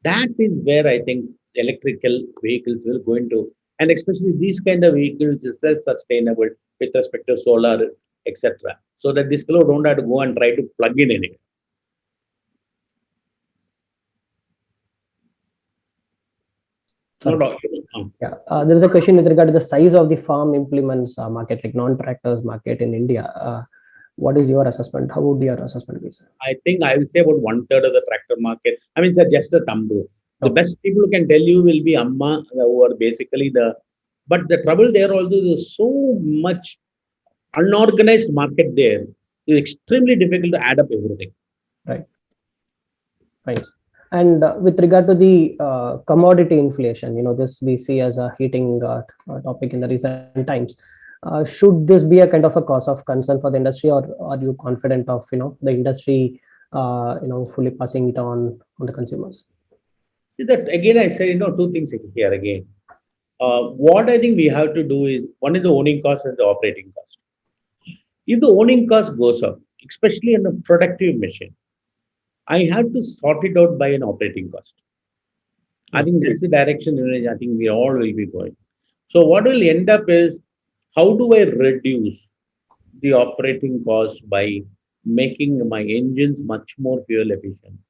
That is where I think electrical vehicles will go into, and especially these kind of vehicles is self-sustainable with respect to solar, etc. So that this fellow don't have to go and try to plug in anywhere. Yeah, there is a question with regard to the size of the farm implements market, like non-tractors market in India. What is your assessment? How would your assessment be, sir? I think I will say about 1/3 of the tractor market. I mean, sir, just a thumb rule. The best people who can tell you will be Amma, who are basically but the trouble there also is so much unorganized market there. It's extremely difficult to add up everything. Right. Right. And with regard to the commodity inflation, this we see as a heating topic in the recent times. Should this be a kind of a cause of concern for the industry, or are you confident of the industry fully passing it on the consumers? See that again, I said two things here again. What I think we have to do is, one is the owning cost and the operating cost. If the owning cost goes up, especially in a productive machine, I have to sort it out by an operating cost. I think that's the direction in which I think we all will be going. So what will end up is, how do I reduce the operating cost by making my engines much more fuel efficient?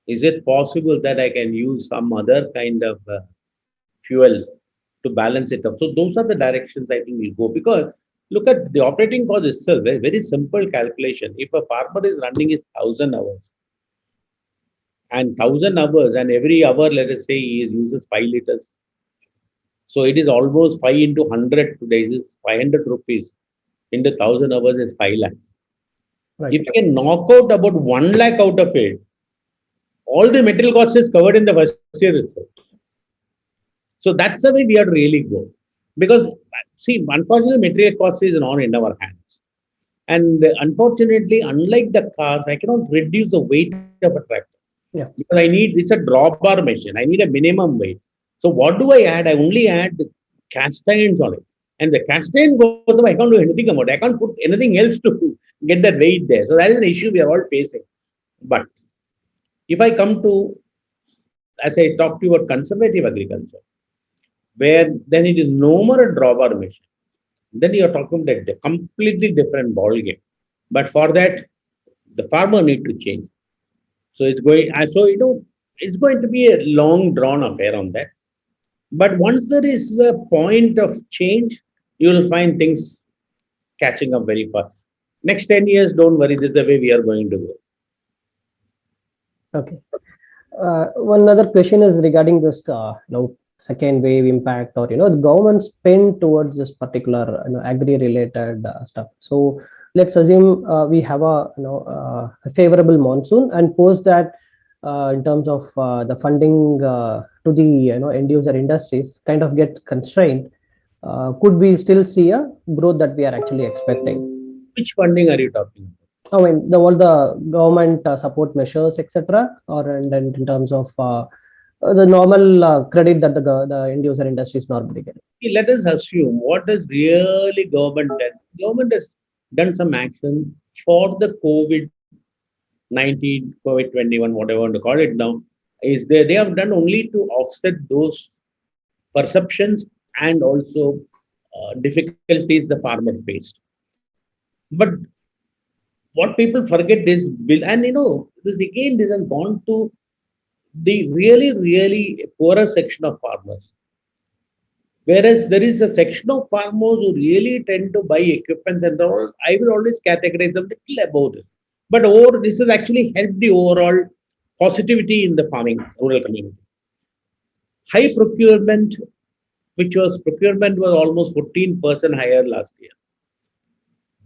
Is it possible that I can use some other kind of fuel to balance it up? So those are the directions I think we'll go, because look at the operating cost itself, very, very simple calculation. If a farmer is running his 1,000 hours and 1,000 hours, and every hour, let us say, he uses 5 liters. So it is almost 5 into 100 today is 500 rupees. Into 1,000 hours is 5 lakhs. Right. If you can knock out about 1 lakh out of it, all the material cost is covered in the first year itself. So that's the way we have to really go. Because, see, unfortunately, material cost is not in our hands. And unfortunately, unlike the cars, I cannot reduce the weight of a tractor. Yeah. Because it's a drawbar machine. I need a minimum weight. So what do I add? I only add cast irons on it. And the cast iron goes up, I can't do anything about it. I can't put anything else to get that weight there. So that is an issue we are all facing. But if I come to, as I talked to you about conservative agriculture, where then it is no more a drawbar machine, then you are talking about a completely different ball game. But for that, the farmer need to change. So it's going to be a long drawn affair on that. But once there is a point of change, you will find things catching up very fast. Next 10 years, don't worry, this is the way we are going to go. Okay. One other question is regarding this, second wave impact, or the government spend towards this particular agri-related stuff. So let's assume we have a favorable monsoon, and post that in terms of the funding to the end user industries kind of gets constrained. Could we still see a growth that we are actually expecting? Which funding are you talking about? I mean, all the government support measures, etc., or and in terms of the normal credit that the end user industry is normally getting. Let us assume what has really government done. Government has done some action for the COVID-19, COVID-21, whatever you want to call it now. Is they have done only to offset those perceptions and also difficulties the farmer faced. But what people forget is, and this has gone to the really, really poorer section of farmers. Whereas there is a section of farmers who really tend to buy equipments and all, I will always categorize them little above this. But this has actually helped the overall positivity in the farming rural community. High procurement, procurement was almost 14% higher last year.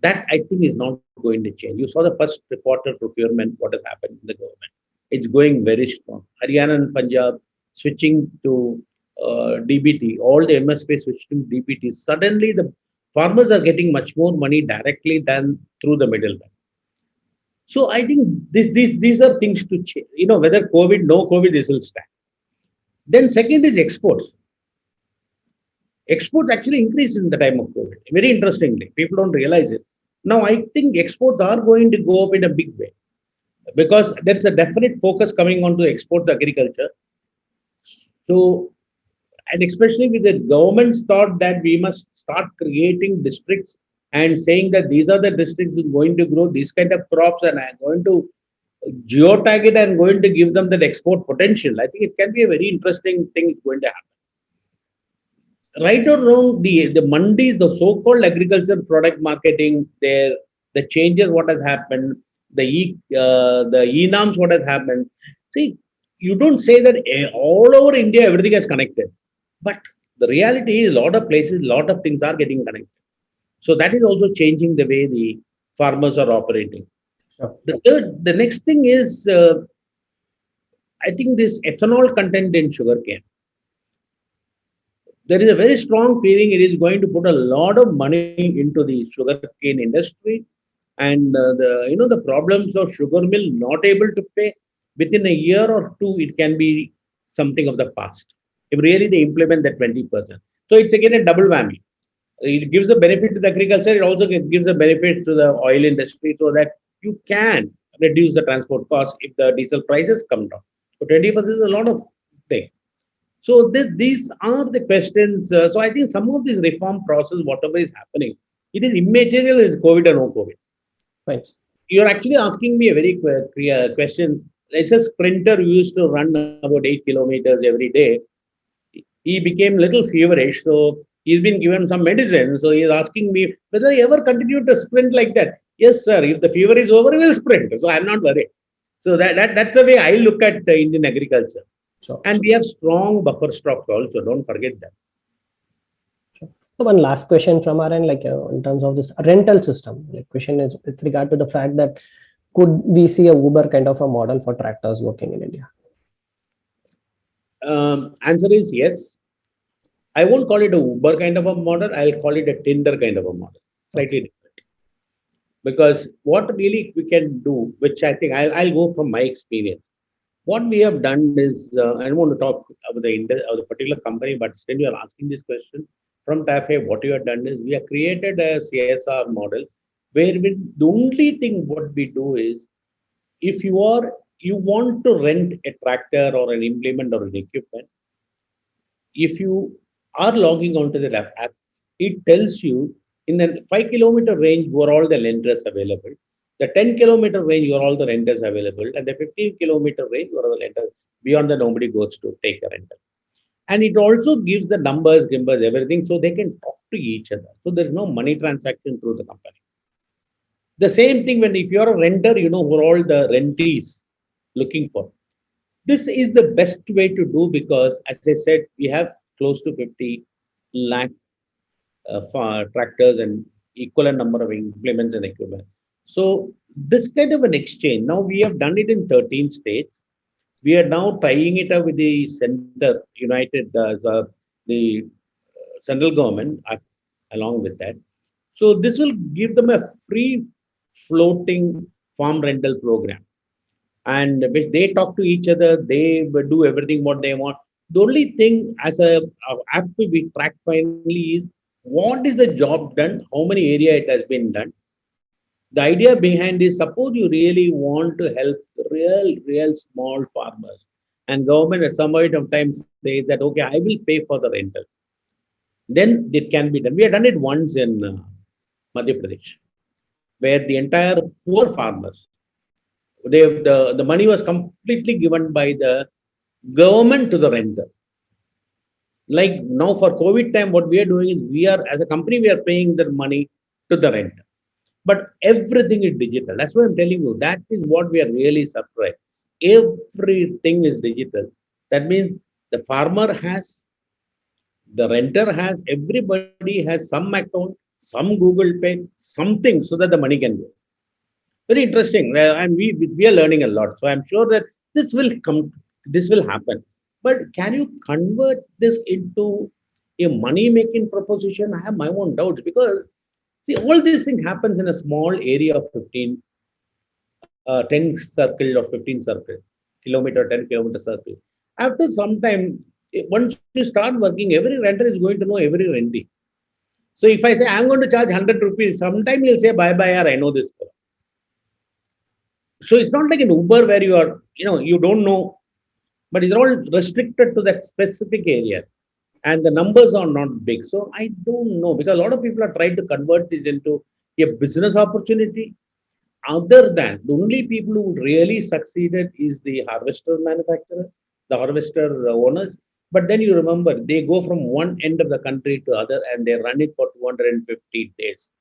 That I think is not going to change. You saw the first quarter procurement, what has happened in the government. It's going very strong. Haryana and Punjab switching to DBT, all the MSP switching to DBT. Suddenly, the farmers are getting much more money directly than through the middleman. So I think these are things to change. Whether COVID, no COVID, this will stand. Then second is exports. Exports actually increased in the time of COVID. Very interestingly, people don't realize it. Now I think exports are going to go up in a big way, because there's a definite focus coming on to export the agriculture. So, and especially with the government's thought that we must start creating districts and saying that these are the districts which are going to grow these kind of crops, and I'm going to geotag it and going to give them that export potential. I think it can be a very interesting thing is going to happen. Right or wrong, the mandis, the so-called agriculture product marketing, the changes, what has happened, the e-norms, what has happened. See, you don't say that all over India, everything is connected. But the reality is, a lot of places, a lot of things are getting connected. So that is also changing the way the farmers are operating. Sure. The next thing is, I think this ethanol content in sugarcane. There is a very strong feeling it is going to put a lot of money into the sugarcane industry, and the problems of sugar mill not able to pay within a year or two, it can be something of the past if really they implement that 20%. So it's again a double whammy. It gives a benefit to the agriculture. It also gives a benefit to the oil industry, so that you can reduce the transport cost if the diesel prices come down. So 20% is a lot of thing. So these are the questions. So I think some of this reform process, whatever is happening, it is immaterial is COVID or no COVID. Right. You're actually asking me a very clear question. It's a sprinter who used to run about 8 kilometers every day. He became a little feverish, so he's been given some medicine. So he's asking me whether he ever continued to sprint like that. Yes, sir. If the fever is over, he will sprint. So I'm not worried. So that's the way I look at Indian agriculture. So, And we have strong buffer stocks also. Don't forget that. so one last question from our end, like in terms of this rental system, like question is with regard to the fact that could we see a Uber kind of a model for tractors working in India? Answer is yes. I won't call it a Uber kind of a model. I'll call it a Tinder kind of a model. Slightly different. Because what really we can do, which I think I'll go from my experience. What we have done is, I don't want to talk about the particular company, but still you are asking this question from TAFE. What you have done is we have created a CSR model where the only thing what we do is, if you want to rent a tractor or an implement or an equipment, if you are logging onto the app, it tells you in the 5 kilometer range where all the lenders available, the 10 kilometer range where all the renters available, and the 15 kilometer range where all the lenders, beyond that nobody goes to take a rental. And it also gives the numbers, gimbals, everything, so they can talk to each other. So there is no money transaction through the company. The same thing when if you're a renter, you know where all the rentees looking for. This is the best way to do because, as I said, we have close to 50 lakh for tractors and equivalent number of implements and equipment. So this kind of an exchange, now we have done it in 13 states. We are now tying it up with the center, the central government along with that. So this will give them a free floating farm rental program, and which they talk to each other, they do everything what they want. The only thing as a app we track finally is what is the job done, how many area it has been done. The idea behind is, suppose you really want to help real small farmers, and government at some point of time says that okay, I will pay for the rental. Then it can be done. We have done it once in Madhya Pradesh, where the entire poor farmers, the money was completely given by the government to the renter. Like now for COVID time, what we are doing is we are, as a company, we are paying the money to the renter. But everything is digital. That's what I'm telling you. That is what we are really surprised. Everything is digital. That means the farmer has, the renter has, everybody has some account, some Google Pay, something so that the money can go. Very interesting. And we are learning a lot. So I'm sure that this will happen. But can you convert this into a money-making proposition? I have my own doubts because see, all these things happens in a small area of 10 circle or 15 circle, kilometer, 10 kilometer circle. After some time, once you start working, every renter is going to know every rentee. So if I say, I'm going to charge 100 rupees, sometime he'll say, bye, I know this. So it's not like an Uber where you are, you don't know, but it's all restricted to that specific area. And the numbers are not big. So I don't know, because a lot of people are trying to convert this into a business opportunity. Other than the only people who really succeeded is the harvester manufacturer, the harvester owners. But then you remember, they go from one end of the country to other and they run it for 250 days.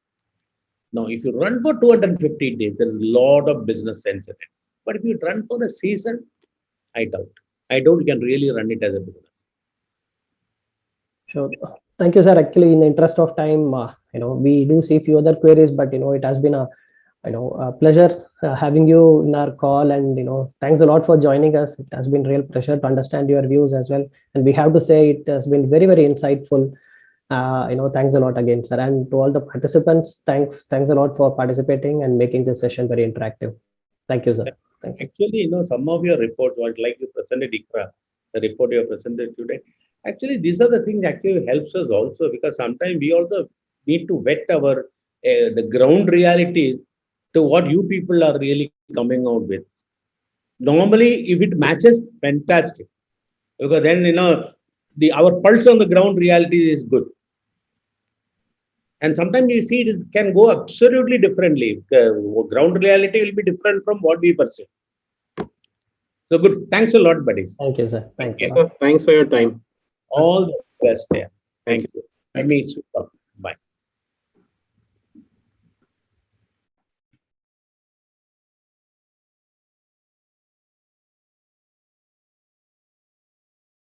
Now, if you run for 250 days, there's a lot of business sense in it. But if you run for a season, I doubt. I don't you can really run it as a business. Sure. Thank you, sir. Actually, in the interest of time, we do see a few other queries, but it has been a pleasure having you in our call, and thanks a lot for joining us. It has been real pleasure to understand your views as well, and we have to say it has been very, very insightful. Thanks a lot again, sir, and to all the participants, thanks a lot for participating and making this session very interactive. Thank you, sir. Thanks. Actually, some of your reports, like you presented, Ikra, the report you have presented today. Actually, these are the things that actually helps us also, because sometimes we also need to vet our the ground reality to what you people are really coming out with. Normally, if it matches, fantastic, because then our pulse on the ground reality is good. And sometimes you see it can go absolutely differently. Ground reality will be different from what we perceive. So good. Thanks a lot, buddies. Thank you, sir. Thanks a lot. Sir, thanks for your time. All the best there. Thank you. Let me stop. Bye.